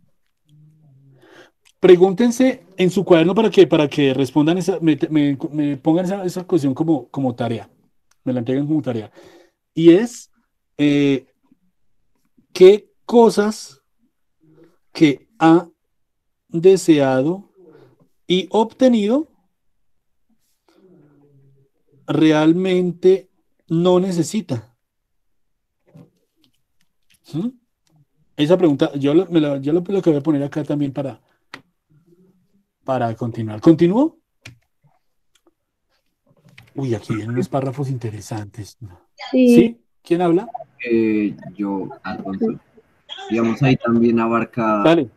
Pregúntense en su cuaderno para que respondan me pongan esa cuestión como tarea, me la entreguen como tarea. Y es, eh, ¿qué cosas que ha deseado y obtenido realmente no necesita? ¿Mm? Esa pregunta, yo lo que voy a poner acá también para continuar. ¿Continúo? Uy, aquí vienen unos párrafos interesantes. Sí, ¿Sí? ¿Quién habla? Alfonso, digamos, ahí también abarca Dale.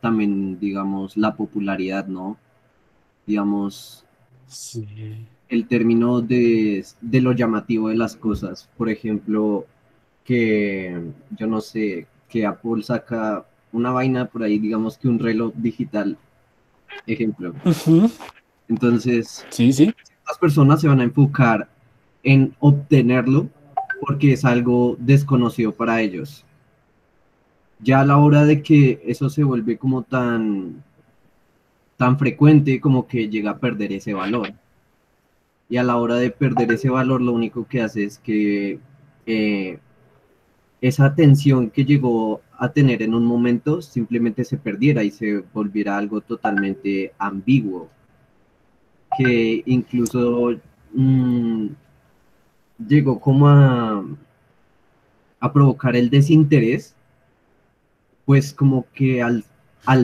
también, digamos, la popularidad, ¿no? Digamos, Sí. el término de lo llamativo de las cosas. Por ejemplo, que yo no sé, que Apple saca una vaina por ahí, digamos que un reloj digital, ejemplo. Ujú. Entonces, Sí. las personas se van a enfocar en obtenerlo porque es algo desconocido para ellos. Ya a la hora de que eso se vuelve como tan frecuente, como que llega a perder ese valor. Y a la hora de perder ese valor, lo único que hace es que esa atención que llegó a tener en un momento simplemente se perdiera y se volviera algo totalmente ambiguo, que incluso llegó como a provocar el desinterés, pues como que al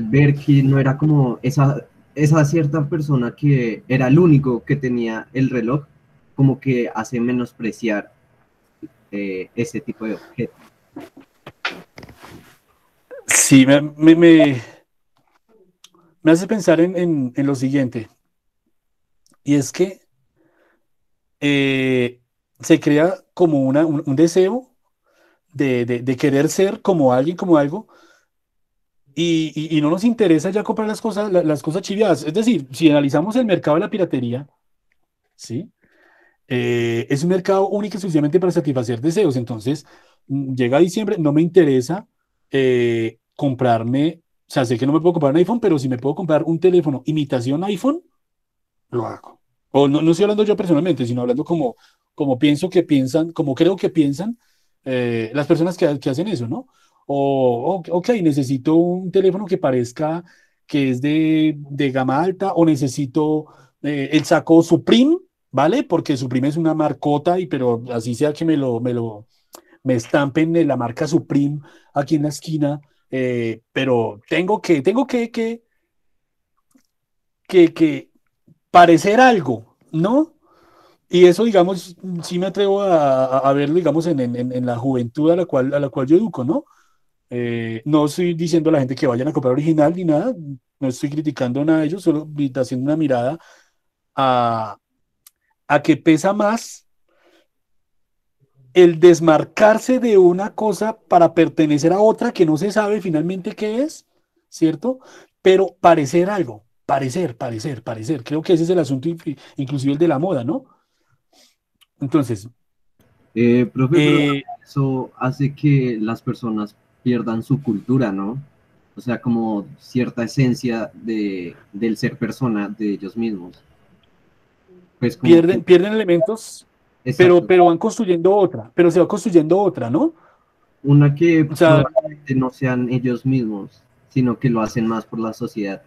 ver que no era como esa cierta persona que era el único que tenía el reloj, como que hace menospreciar ese tipo de objeto. Sí, me hace pensar en lo siguiente, y es que se crea como un deseo de querer ser como alguien, como algo, y no nos interesa ya comprar las cosas chiviadas. Es decir, si analizamos el mercado de la piratería, ¿sí? Es un mercado único y exclusivamente para satisfacer deseos. Entonces, llega diciembre, no me interesa comprarme, o sea, sé que no me puedo comprar un iPhone, pero si me puedo comprar un teléfono imitación iPhone, lo hago. O no estoy hablando yo personalmente, sino hablando como pienso que piensan, como creo que piensan las personas que hacen eso, ¿no? Ok, necesito un teléfono que parezca que es de gama alta, o necesito el saco Supreme, ¿vale? Porque Supreme es una marcota, pero así sea que me estampen la marca Supreme aquí en la esquina, pero tengo que parecer algo, ¿no? Y eso, digamos, sí me atrevo a verlo, digamos, en la juventud a la cual yo educo, ¿no? No estoy diciendo a la gente que vayan a comprar original ni nada, no estoy criticando nada de ellos, solo haciendo una mirada a, a que pesa más el desmarcarse de una cosa para pertenecer a otra que no se sabe finalmente qué es, ¿cierto? Pero parecer algo, parecer. Creo que ese es el asunto, inclusive el de la moda, ¿no? Entonces, Profe, pero eso hace que las personas pierdan su cultura, ¿no? O sea, como cierta esencia del ser persona de ellos mismos. Pues como pierden elementos, exacto. pero van construyendo otra, pero se va construyendo otra, ¿no? Una que O sea, probablemente no sean ellos mismos, sino que lo hacen más por la sociedad.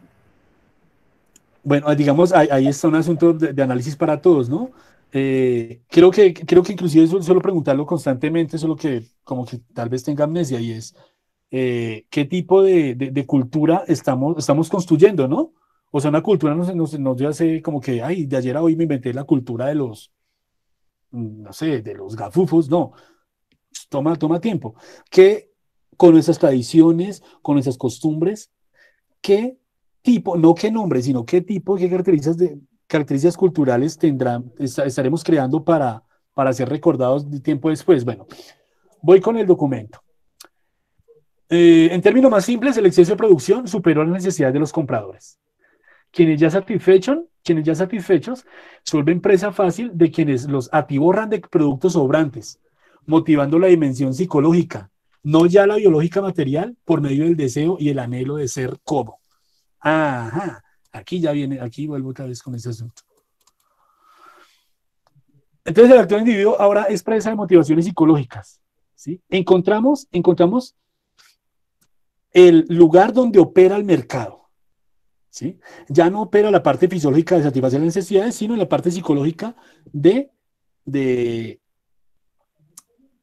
bueno, digamos, ahí está un asunto de análisis para todos, ¿no? Creo que inclusive suelo preguntarlo constantemente, solo que como que tal vez tenga amnesia y es, ¿qué tipo de cultura estamos construyendo, ¿no? O sea, una cultura no se hace como que, ay, de ayer a hoy me inventé la cultura de los, no sé, de los gafufos, no, toma tiempo. Que con nuestras tradiciones, con nuestras costumbres, ¿qué tipo, no qué nombre, sino qué tipo, qué características culturales estaremos creando para ser recordados de tiempo después? Bueno, voy con el documento. En términos más simples, el exceso de producción superó las necesidades de los compradores. Quienes ya satisfechos se vuelven presa fácil de quienes los atiborran de productos sobrantes, motivando la dimensión psicológica, no ya la biológica material, por medio del deseo y el anhelo de ser como. Ajá, aquí vuelvo otra vez con ese asunto. Entonces el actual individuo ahora es presa de motivaciones psicológicas, ¿sí? Encontramos el lugar donde opera el mercado, ¿sí? Ya no opera la parte fisiológica de satisfacer las necesidades, sino la parte psicológica de, de,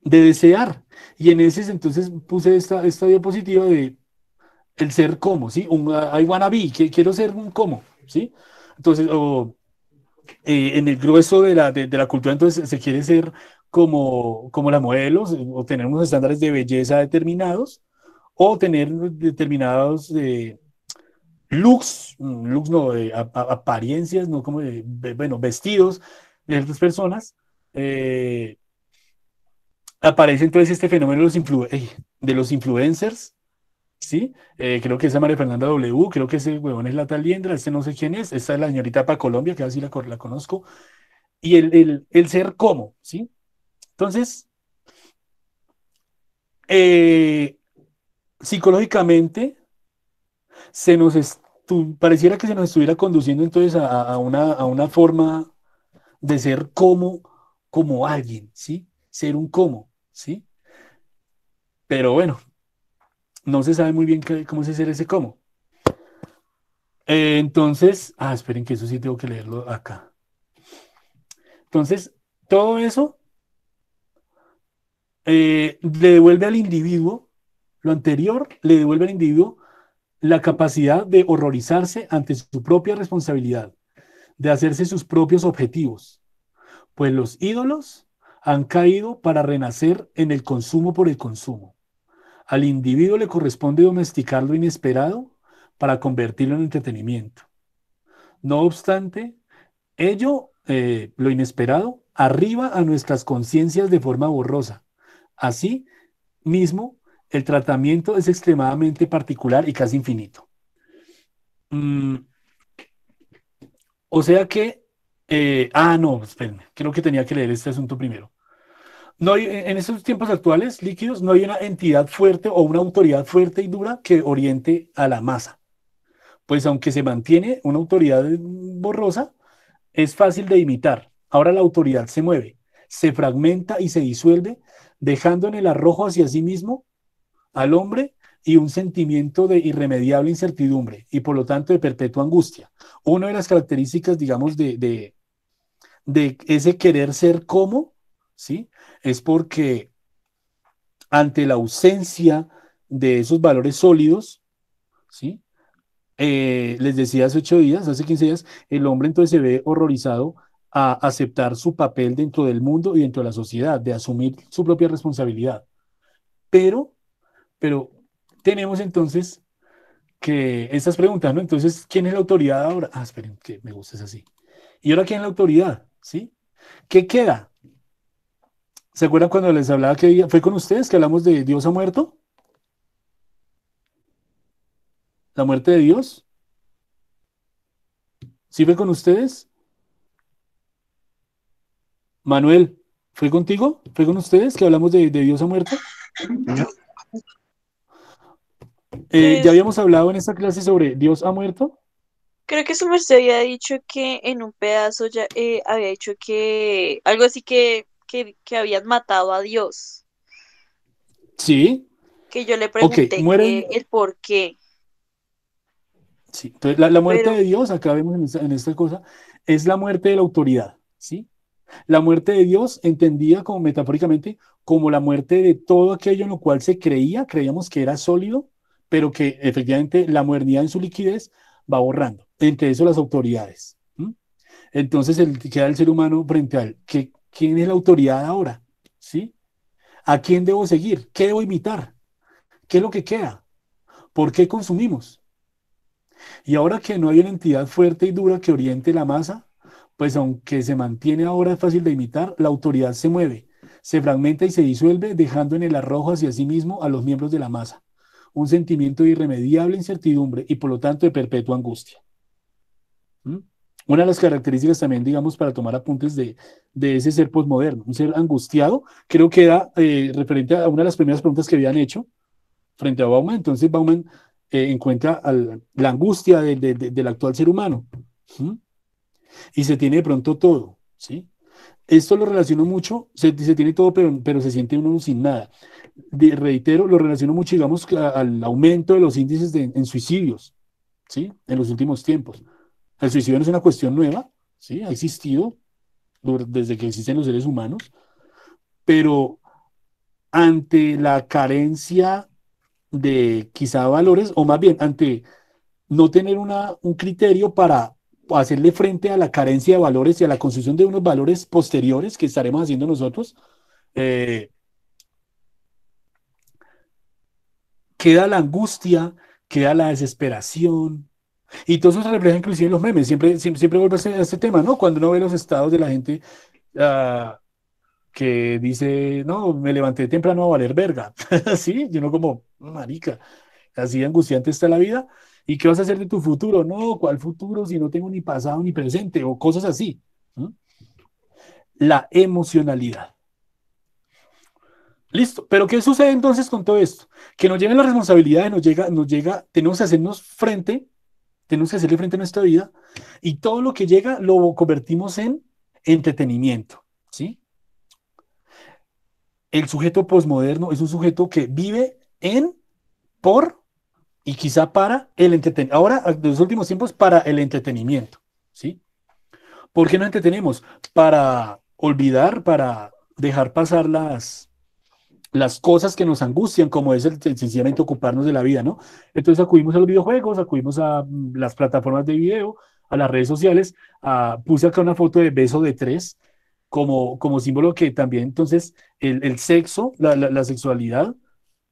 de desear. Y en ese entonces puse esta diapositiva de el ser como, ¿sí? I wanna be, quiero ser un como, ¿sí? Entonces, en el grueso de la cultura, entonces se quiere ser como las modelos, o tener unos estándares de belleza determinados, o tener determinados looks no, apariencias, no como bueno, vestidos de ciertas personas. eh, Aparece entonces este fenómeno de los influencers, ¿sí? Creo que esa María Fernanda W, creo que ese huevón es la tal Liendra, este no sé quién es, esta es la señorita para Colombia, que así la conozco, y el ser como, ¿sí? Entonces, eh, psicológicamente, pareciera que se nos estuviera conduciendo entonces a una forma de ser como alguien, ¿sí? Ser un como, ¿sí? Pero bueno, no se sabe muy bien cómo es ser ese como. Entonces, esperen que eso sí tengo que leerlo acá. Entonces, todo eso le devuelve al individuo, lo anterior le devuelve al individuo la capacidad de horrorizarse ante su propia responsabilidad, de hacerse sus propios objetivos, pues los ídolos han caído para renacer en el consumo por el consumo. Al individuo le corresponde domesticar lo inesperado para convertirlo en entretenimiento. No obstante, lo inesperado, arriba a nuestras conciencias de forma borrosa. Así mismo, el tratamiento es extremadamente particular y casi infinito. Mm, o sea que, no, espérenme, creo que tenía que leer este asunto primero. No hay, en estos tiempos actuales líquidos no hay una entidad fuerte o una autoridad fuerte y dura que oriente a la masa. Pues aunque se mantiene una autoridad borrosa, es fácil de imitar. Ahora la autoridad se mueve, se fragmenta y se disuelve, dejando en el arrojo hacia sí mismo al hombre y un sentimiento de irremediable incertidumbre y por lo tanto de perpetua angustia. Una de las características, digamos, de ese querer ser como, ¿sí? Es porque ante la ausencia de esos valores sólidos, ¿sí? Les decía hace 8 días, hace 15 días, el hombre entonces se ve horrorizado a aceptar su papel dentro del mundo y dentro de la sociedad, de asumir su propia responsabilidad. Pero, pero tenemos entonces que estas preguntas, ¿no? Entonces, ¿quién es la autoridad ahora? Esperen, que me gusta es así. ¿Y ahora quién es la autoridad? ¿Sí? ¿Qué queda? ¿Se acuerdan cuando les hablaba que fue con ustedes que hablamos de Dios ha muerto? ¿La muerte de Dios? ¿Sí fue con ustedes? Manuel, ¿fue contigo? ¿Fue con ustedes que hablamos de Dios ha muerto? ¿Ya Pues habíamos hablado en esta clase sobre Dios ha muerto? creo que su merced había dicho que en un pedazo ya había dicho que algo así que habían matado a Dios. Sí, que yo le ok, pregunté mueren. que el por qué, Sí, entonces la muerte pero de Dios, acá vemos en esta cosa, es la muerte de la autoridad, ¿sí? La muerte de Dios entendida como metafóricamente como la muerte de todo aquello en lo cual creíamos que era sólido, pero que efectivamente la modernidad en su liquidez va borrando. Entre eso las autoridades. ¿M? Entonces queda el ser humano frente al ¿quién es la autoridad ahora? ¿Sí? ¿A quién debo seguir? ¿Qué debo imitar? ¿Qué es lo que queda? ¿Por qué consumimos? Y ahora que no hay una entidad fuerte y dura que oriente la masa, pues aunque se mantiene ahora fácil de imitar, la autoridad se mueve, se fragmenta y se disuelve, dejando en el arrojo hacia sí mismo a los miembros de la masa, un sentimiento de irremediable incertidumbre y por lo tanto de perpetua angustia. ¿Mm? Una de las características también, digamos, para tomar apuntes de ese ser posmoderno, un ser angustiado, creo que era referente a una de las primeras preguntas que habían hecho frente a Bauman. Entonces Bauman encuentra la angustia del actual ser humano. ¿Sí? Y se tiene de pronto todo. ¿Sí? Esto lo relaciono mucho, se tiene todo, pero se siente uno sin nada. Reitero, lo relaciono mucho, digamos, al aumento de los índices en suicidios, ¿sí? En los últimos tiempos. El suicidio no es una cuestión nueva, ¿sí? Ha existido desde que existen los seres humanos, pero ante la carencia de quizá valores, o más bien ante no tener un criterio para hacerle frente a la carencia de valores y a la construcción de unos valores posteriores que estaremos haciendo nosotros, eh, queda la angustia, queda la desesperación. Y todo eso se refleja inclusive en los memes. Siempre vuelve a este tema, ¿no? Cuando uno ve los estados de la gente que dice, no, me levanté temprano a valer verga. Sí, y uno como, marica, así de angustiante está la vida. ¿Y qué vas a hacer de tu futuro? No, ¿cuál futuro si no tengo ni pasado ni presente? O cosas así. ¿No? La emocionalidad. Listo. Pero ¿qué sucede entonces con todo esto? Que nos llegan las responsabilidades, tenemos que tenemos que hacerle frente a nuestra vida y todo lo que llega lo convertimos en entretenimiento. ¿Sí? El sujeto posmoderno es un sujeto que vive por y quizá para el entretenimiento. Ahora, en los últimos tiempos, para el entretenimiento. ¿Sí? ¿Por qué nos entretenemos? Para olvidar, para dejar pasar las cosas que nos angustian, como es sencillamente ocuparnos de la vida, ¿no? Entonces acudimos a los videojuegos, acudimos a las plataformas de video, a las redes sociales. Puse acá una foto de beso de tres como símbolo que también entonces el sexo, la sexualidad,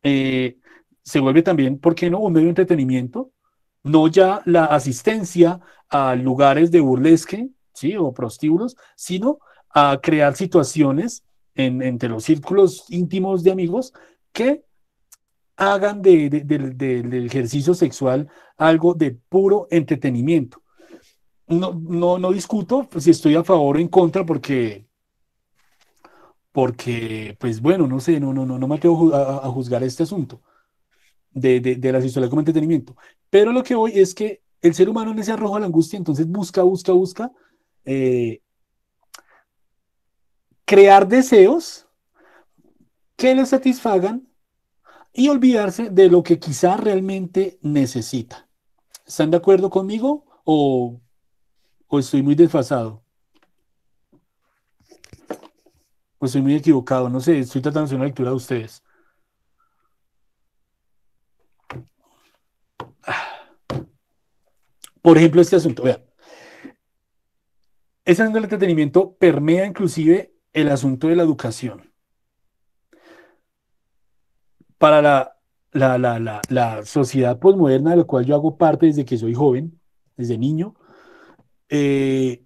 eh, se vuelve también, ¿por qué no?, un medio de entretenimiento, no ya la asistencia a lugares de burlesque, ¿sí?, o prostíbulos, sino a crear situaciones entre los círculos íntimos de amigos que hagan del ejercicio sexual algo de puro entretenimiento. No discuto si estoy a favor o en contra porque pues bueno, no sé, no me atrevo a juzgar este asunto de la sexualidad como entretenimiento. Pero lo que voy es que el ser humano en ese arrojo a la angustia, entonces busca eh, crear deseos que le satisfagan y olvidarse de lo que quizá realmente necesita. ¿Están de acuerdo conmigo o estoy muy desfasado? ¿O estoy muy equivocado? No sé, estoy tratando de hacer una lectura de ustedes. Por ejemplo, este asunto, vean. Ese asunto del entretenimiento permea inclusive el asunto de la educación. Para la sociedad posmoderna de la cual yo hago parte desde que soy joven, desde niño, eh,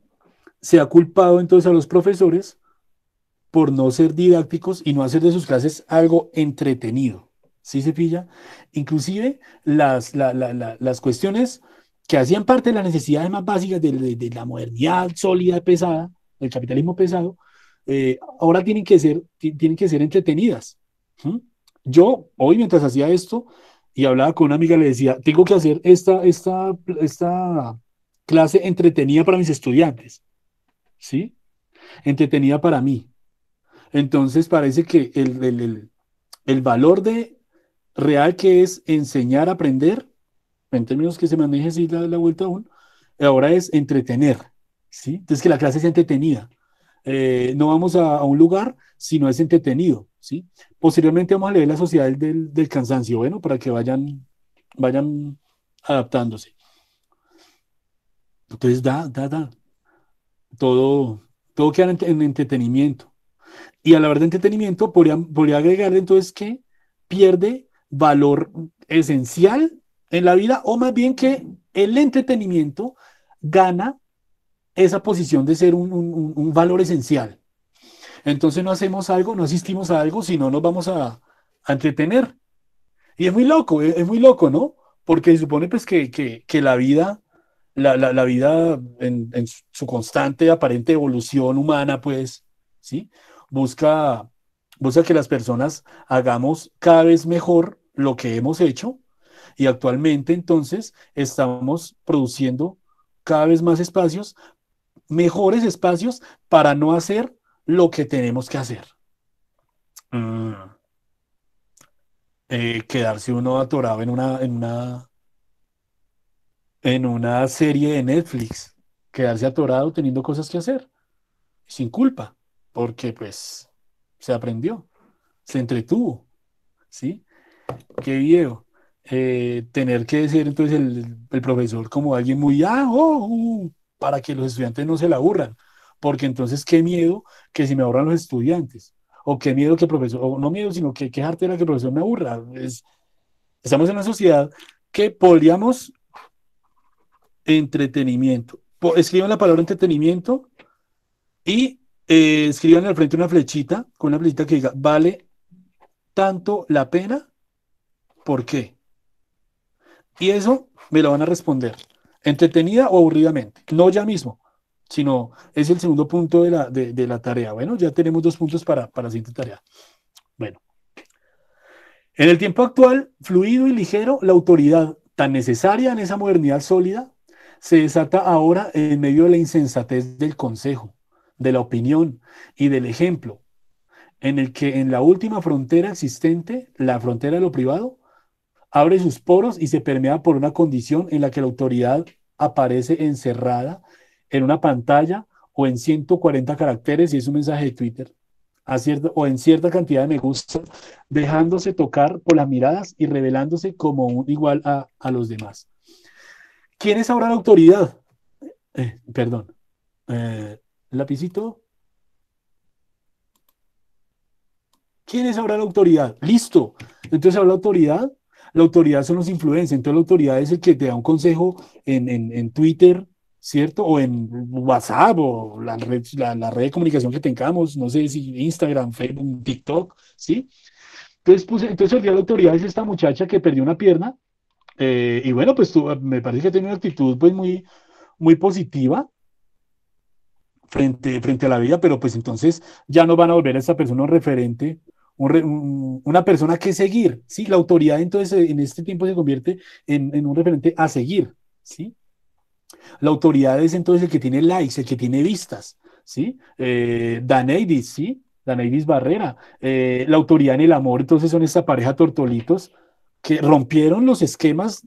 se ha culpado entonces a los profesores por no ser didácticos y no hacer de sus clases algo entretenido. ¿Sí se pilla? Inclusive las cuestiones que hacían parte de las necesidades más básicas de la modernidad sólida y pesada, del capitalismo pesado, ahora tienen que ser entretenidas. ¿Mm? Yo, hoy, mientras hacía esto y hablaba con una amiga, le decía, tengo que hacer esta clase entretenida para mis estudiantes, ¿sí? Entretenida para mí. Entonces parece que El valor de real que es enseñar a aprender, en términos que se maneje así la vuelta aún, ahora es entretener, ¿sí? Entonces que la clase sea entretenida. No vamos a un lugar si no es entretenido, ¿sí? Posteriormente vamos a leer La Sociedad del Cansancio, bueno, para que vayan adaptándose. Entonces todo queda en entretenimiento. Y a la verdad de entretenimiento podría agregarle entonces que pierde valor esencial en la vida, o más bien que el entretenimiento gana esa posición de ser un valor esencial. Entonces no hacemos algo, no asistimos a algo, sino nos vamos a entretener. Y es muy loco, ¿no? Porque se supone pues que la vida, la vida en su constante aparente evolución humana, pues, ¿sí? Busca, busca que las personas hagamos cada vez mejor lo que hemos hecho, y actualmente entonces estamos produciendo cada vez más espacios, mejores espacios para no hacer lo que tenemos que hacer. Mm, quedarse uno atorado en una serie de Netflix, quedarse atorado teniendo cosas que hacer, sin culpa, porque pues se aprendió, se entretuvo, ¿sí? Qué video. Tener que ser entonces el profesor como alguien muy, para que los estudiantes no se la aburran, porque entonces qué miedo que si me aburran los estudiantes, o qué miedo que el profesor, o no miedo, sino que qué jartera que el profesor me aburra. Estamos en una sociedad que podríamos entretenimiento. Escriban la palabra entretenimiento y escriban al frente una flechita, con una flechita que diga, ¿vale tanto la pena? ¿Por qué? Y eso me lo van a responder, entretenida o aburridamente. No ya mismo, sino es el segundo punto de la tarea. Bueno, ya tenemos 2 puntos para la siguiente tarea. Bueno, en el tiempo actual, fluido y ligero, la autoridad tan necesaria en esa modernidad sólida se desata ahora en medio de la insensatez del consejo, de la opinión y del ejemplo, en el que en la última frontera existente, la frontera de lo privado, abre sus poros y se permea por una condición en la que la autoridad aparece encerrada en una pantalla o en 140 caracteres y es un mensaje de Twitter, o en cierta cantidad de me gusta, dejándose tocar por las miradas y revelándose como un igual a los demás. ¿Quién es ahora la autoridad? Perdón. Lapicito. ¿Quién es ahora la autoridad? Listo. Entonces ahora la autoridad son los influencers. Entonces la autoridad es el que te da un consejo en Twitter, ¿cierto? O en WhatsApp o la red de comunicación que tengamos, no sé si Instagram, Facebook, TikTok, ¿sí? Entonces el día de la autoridad es esta muchacha que perdió una pierna, y bueno, pues me parece que tiene una actitud pues muy, muy positiva frente a la vida, pero pues entonces ya no van a volver a esta persona un referente, una persona que seguir, ¿sí? La autoridad entonces en este tiempo se convierte en un referente a seguir, ¿sí? La autoridad es entonces el que tiene likes, el que tiene vistas, ¿sí? Daneidis, ¿sí? Daneidis Barrera. La autoridad en el amor, entonces son esta pareja tortolitos que rompieron los esquemas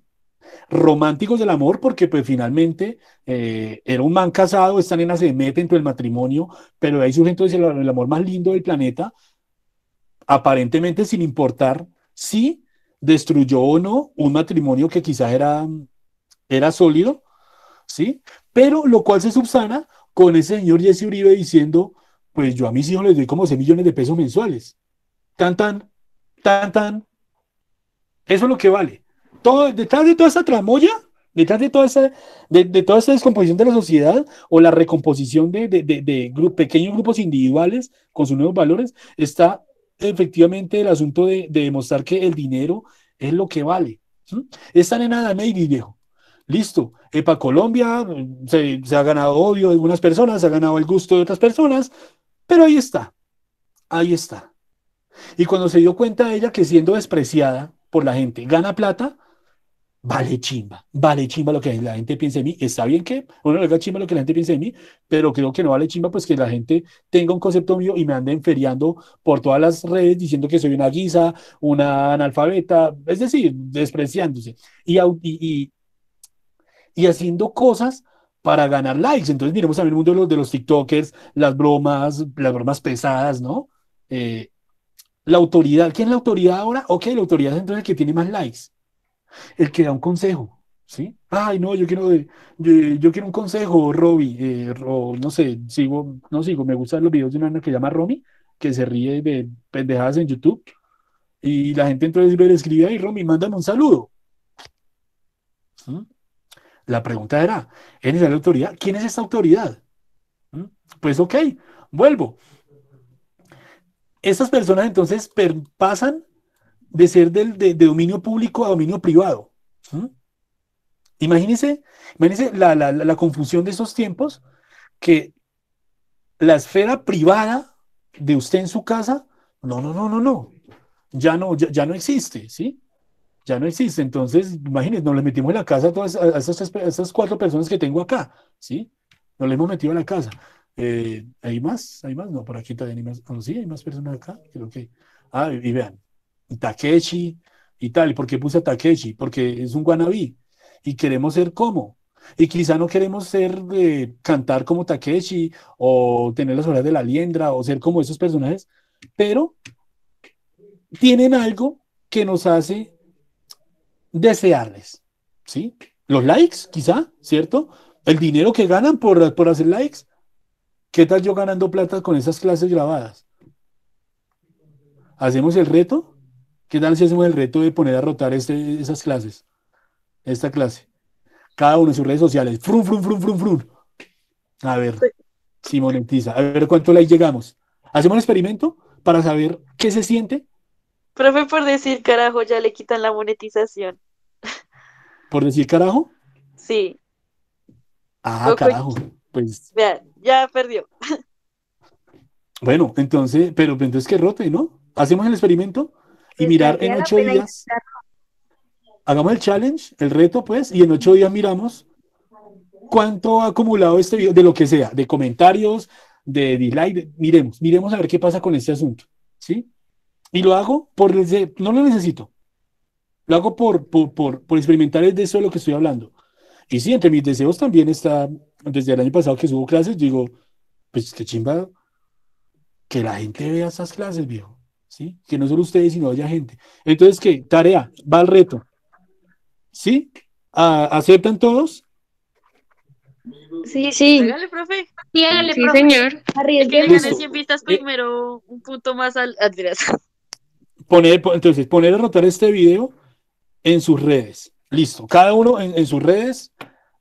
románticos del amor, porque pues finalmente era un man casado, esta nena se mete dentro del matrimonio, pero de ahí surge entonces el amor más lindo del planeta, aparentemente sin importar si destruyó o no un matrimonio que quizás era sólido, ¿sí? Pero lo cual se subsana con ese señor Jesse Uribe diciendo, pues yo a mis hijos les doy como 6 millones de pesos mensuales. Tan, tan, tan, tan. Eso es lo que vale. Detrás de toda esa tramoya, detrás de toda esa descomposición de la sociedad o la recomposición de pequeños grupos individuales con sus nuevos valores, está efectivamente el asunto de demostrar que el dinero es lo que vale. ¿Sí? Esta nena de Navy, viejo. Listo. Para Colombia se ha ganado odio de algunas personas, se ha ganado el gusto de otras personas, pero ahí está. Ahí está. Y cuando se dio cuenta ella que siendo despreciada por la gente gana plata, vale chimba lo que la gente piense de mí. Está bien que uno le haga chimba lo que la gente piense de mí, pero creo que no vale chimba pues que la gente tenga un concepto mío y me ande feriando por todas las redes diciendo que soy una guisa, una analfabeta, es decir, despreciándose y haciendo cosas para ganar likes. Entonces miremos también el mundo de los TikTokers, las bromas pesadas, ¿no? Eh, la autoridad, ¿quién es la autoridad ahora? Ok, la autoridad es entonces el que tiene más likes, el que da un consejo, ¿sí? Ay, no, yo quiero un consejo, Robbie, no sé, no sigo, me gustan los videos de una que se llama Romy, que se ríe de pendejadas en YouTube, y la gente entonces le escribe, ay, Romy, mándame un saludo. ¿Mm? La pregunta era, ¿eres la autoridad? ¿Quién es esta autoridad? ¿Mm? Pues ok, vuelvo. Estas personas entonces pasan de ser de dominio público a dominio privado. ¿Mm? Imagínense la confusión de esos tiempos, que la esfera privada de usted en su casa, no, ya no existe, ¿sí? Ya no existe. Entonces, imagínense, nos le metimos en la casa a todas a esas 4 personas que tengo acá, ¿sí? Nos le hemos metido en la casa. ¿Hay más? ¿Hay más? No, por aquí todavía hay más. Oh, sí, hay más personas acá. Creo que. Ah, y vean, Takeshi y tal. ¿Y por qué puse a Takeshi? Porque es un wannabe y queremos ser como. Y quizá no queremos cantar como Takeshi o tener las orejas de la liendra o ser como esos personajes, pero tienen algo que nos hace desearles, ¿sí? Los likes, quizá, ¿cierto? El dinero que ganan por hacer likes. ¿Qué tal yo ganando plata con esas clases grabadas? ¿Hacemos el reto? ¿Qué tal si hacemos el reto de poner a rotar esas clases? Esta clase. Cada uno en sus redes sociales. Frum, frum, frum, frum, frum. A ver si monetiza. A ver cuánto like llegamos. Hacemos un experimento para saber qué se siente. Profe, por decir carajo, ya le quitan la monetización. Por decir carajo. Sí. Ah, carajo. Pues. Vean, ya perdió. Bueno, entonces, pero entonces que rote, ¿no? Hacemos el experimento y Pues mirar en valdría la 8 pena días. intentarlo. Hagamos el challenge, el reto, pues, y en 8 días miramos cuánto ha acumulado este video, de lo que sea, de comentarios, de dislike, miremos a ver qué pasa con este asunto, ¿sí? Y lo hago no lo necesito, lo hago por experimentar de eso de lo que estoy hablando. Y sí, entre mis deseos también está, desde el año pasado que subo clases, digo, pues qué chimba que la gente vea esas clases, viejo, ¿sí? Que no solo ustedes, sino haya gente. Entonces, ¿qué? Tarea, va al reto, ¿sí? ¿Aceptan todos? Sí, sí, Hágale, profe. Sí, hágale, sí, profe. señor. El que le Arriesguémonos. gane 100 vistas primero, un punto más al Andrés. Entonces, poner a rotar este video en sus redes. Listo. Cada uno en sus redes.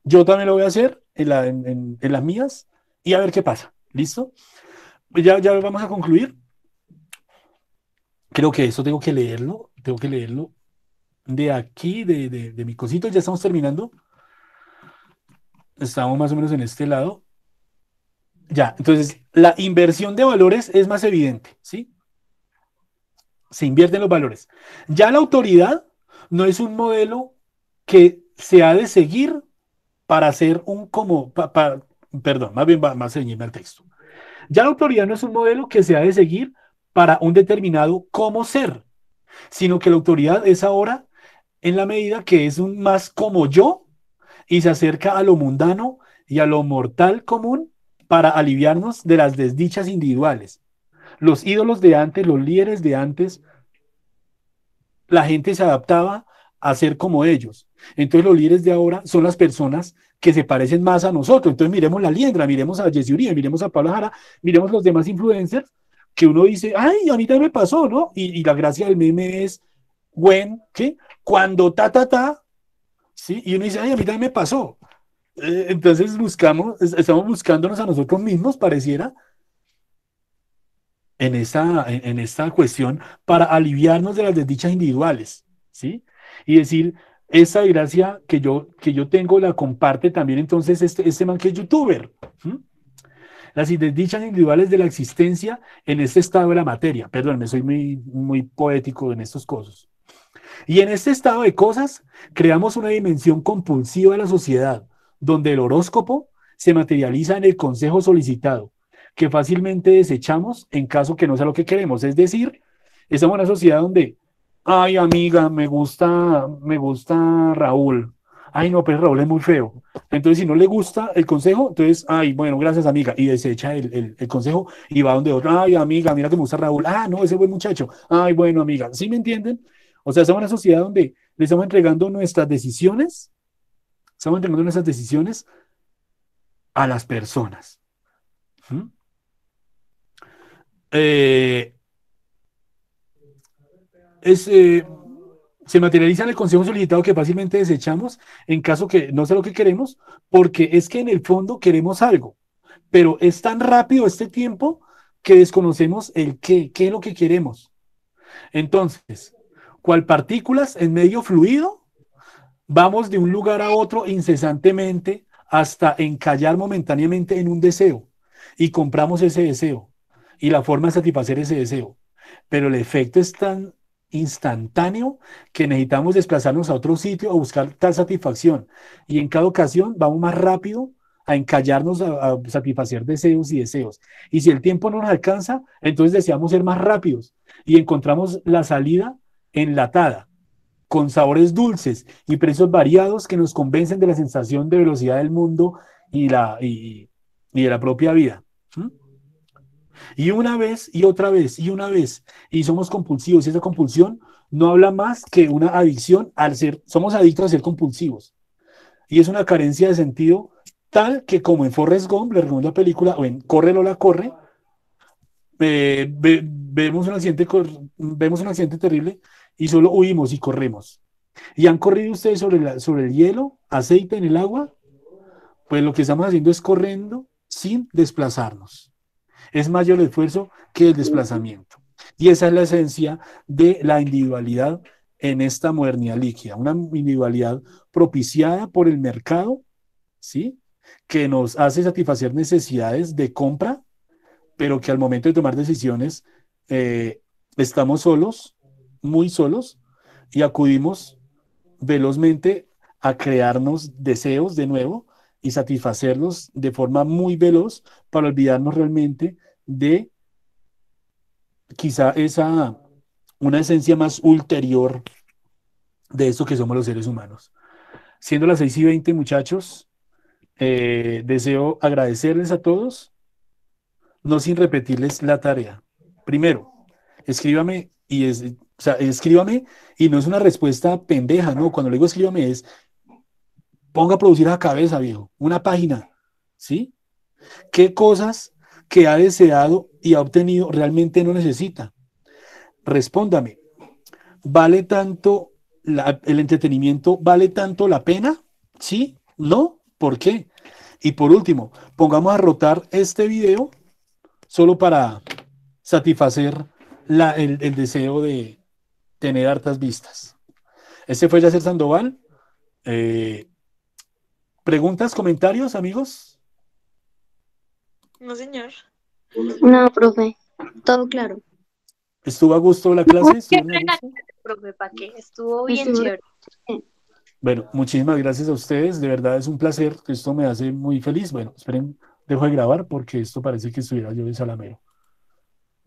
Yo también lo voy a hacer en las mías y a ver qué pasa. ¿Listo? Ya vamos a concluir. Creo que eso tengo que leerlo. Tengo que leerlo de aquí, de mi cosito. Ya estamos terminando. Estamos más o menos en este lado. Ya, entonces la inversión de valores es más evidente, ¿sí? Se invierten los valores. Ya la autoridad no es un modelo que se ha de seguir para hacer perdón, más bien más ceñirme al texto. Ya la autoridad no es un modelo que se ha de seguir para un determinado cómo ser, sino que la autoridad es ahora en la medida que es un más como yo y se acerca a lo mundano y a lo mortal común para aliviarnos de las desdichas individuales. Los ídolos de antes, los líderes de antes, la gente se adaptaba a ser como ellos. Entonces los líderes de ahora son las personas que se parecen más a nosotros. Entonces miremos la Liendra, miremos a Jesse Uribe, miremos a Pablo Jara, miremos los demás influencers que uno dice, ay, a mí también me pasó, ¿no? Y la gracia del meme es, ¿qué? Cuando ¿sí? Y uno dice, ay, a mí también me pasó. Entonces estamos buscándonos a nosotros mismos, pareciera, en esta cuestión para aliviarnos de las desdichas individuales, ¿sí? Y decir, esa gracia que yo tengo la comparte también entonces este man que es youtuber. ¿Sí? Las desdichas individuales de la existencia en este estado de la materia. Perdón, me soy muy, muy poético en estos cosas. Y en este estado de cosas, creamos una dimensión compulsiva de la sociedad, donde el horóscopo se materializa en el consejo solicitado, que fácilmente desechamos en caso que no sea lo que queremos. Es decir, estamos en una sociedad donde, ay, amiga, me gusta Raúl. Ay, no, pues Raúl es muy feo. Entonces, si no le gusta el consejo, entonces, ay, bueno, gracias, amiga. Y desecha el consejo y va donde otro. Ay, amiga, mira que me gusta Raúl. Ah, no, ese buen muchacho. Ay, bueno, amiga. ¿Sí me entienden? O sea, estamos en una sociedad donde le estamos entregando nuestras decisiones a las personas. ¿Mm? Eh, es, se materializa en el consejo solicitado que fácilmente desechamos en caso que no sea lo que queremos, porque es que en el fondo queremos algo, pero es tan rápido este tiempo que desconocemos el qué es lo que queremos. Entonces, cual partículas en medio fluido, vamos de un lugar a otro incesantemente hasta encallar momentáneamente en un deseo y compramos ese deseo y la forma de satisfacer ese deseo. Pero el efecto es tan instantáneo que necesitamos desplazarnos a otro sitio a buscar tal satisfacción. Y en cada ocasión vamos más rápido a encallarnos a satisfacer deseos y deseos. Y si el tiempo no nos alcanza, entonces deseamos ser más rápidos y encontramos la salida enlatada, con sabores dulces y precios variados que nos convencen de la sensación de velocidad del mundo y de la propia vida. ¿Mm? Y una vez, y otra vez, y una vez, y somos compulsivos, y esa compulsión no habla más que una adicción somos adictos a ser compulsivos. Y es una carencia de sentido tal que como en Forrest Gump, le recomiendo la película, o en Corre Lola Corre, vemos vemos un accidente terrible y solo huimos y corremos. ¿Y han corrido ustedes sobre el hielo, aceite en el agua? Pues lo que estamos haciendo es corriendo sin desplazarnos. Es mayor el esfuerzo que el desplazamiento. Y esa es la esencia de la individualidad en esta modernidad líquida, una individualidad propiciada por el mercado, ¿sí? Que nos hace satisfacer necesidades de compra, pero que al momento de tomar decisiones estamos solos, muy solos, y acudimos velozmente a crearnos deseos de nuevo y satisfacerlos de forma muy veloz para olvidarnos realmente de quizá una esencia más ulterior de esto que somos los seres humanos. Siendo las 6:20, muchachos, deseo agradecerles a todos, no sin repetirles la tarea. Primero, escríbame escríbame y no es una respuesta pendeja, no, cuando le digo escríbame es ponga a producir a la cabeza, viejo, una página, ¿sí? ¿Qué cosas que ha deseado y ha obtenido realmente no necesita? Respóndame, ¿vale tanto el entretenimiento, vale tanto la pena? ¿Sí? ¿No? ¿Por qué? Y por último, pongamos a rotar este video solo para satisfacer el deseo de tener hartas vistas. Este fue Yacer Sandoval. ¿Preguntas, comentarios, amigos? No, señor. No, profe, todo claro. ¿Estuvo a gusto la clase? ¿Estuvieron a gusto? Profe, ¿para qué? Estuvo bien Estuvo- chévere. Bueno, muchísimas gracias a ustedes. De verdad es un placer. Esto me hace muy feliz. Bueno, esperen, dejo de grabar porque esto parece que estuviera yo de Salamero.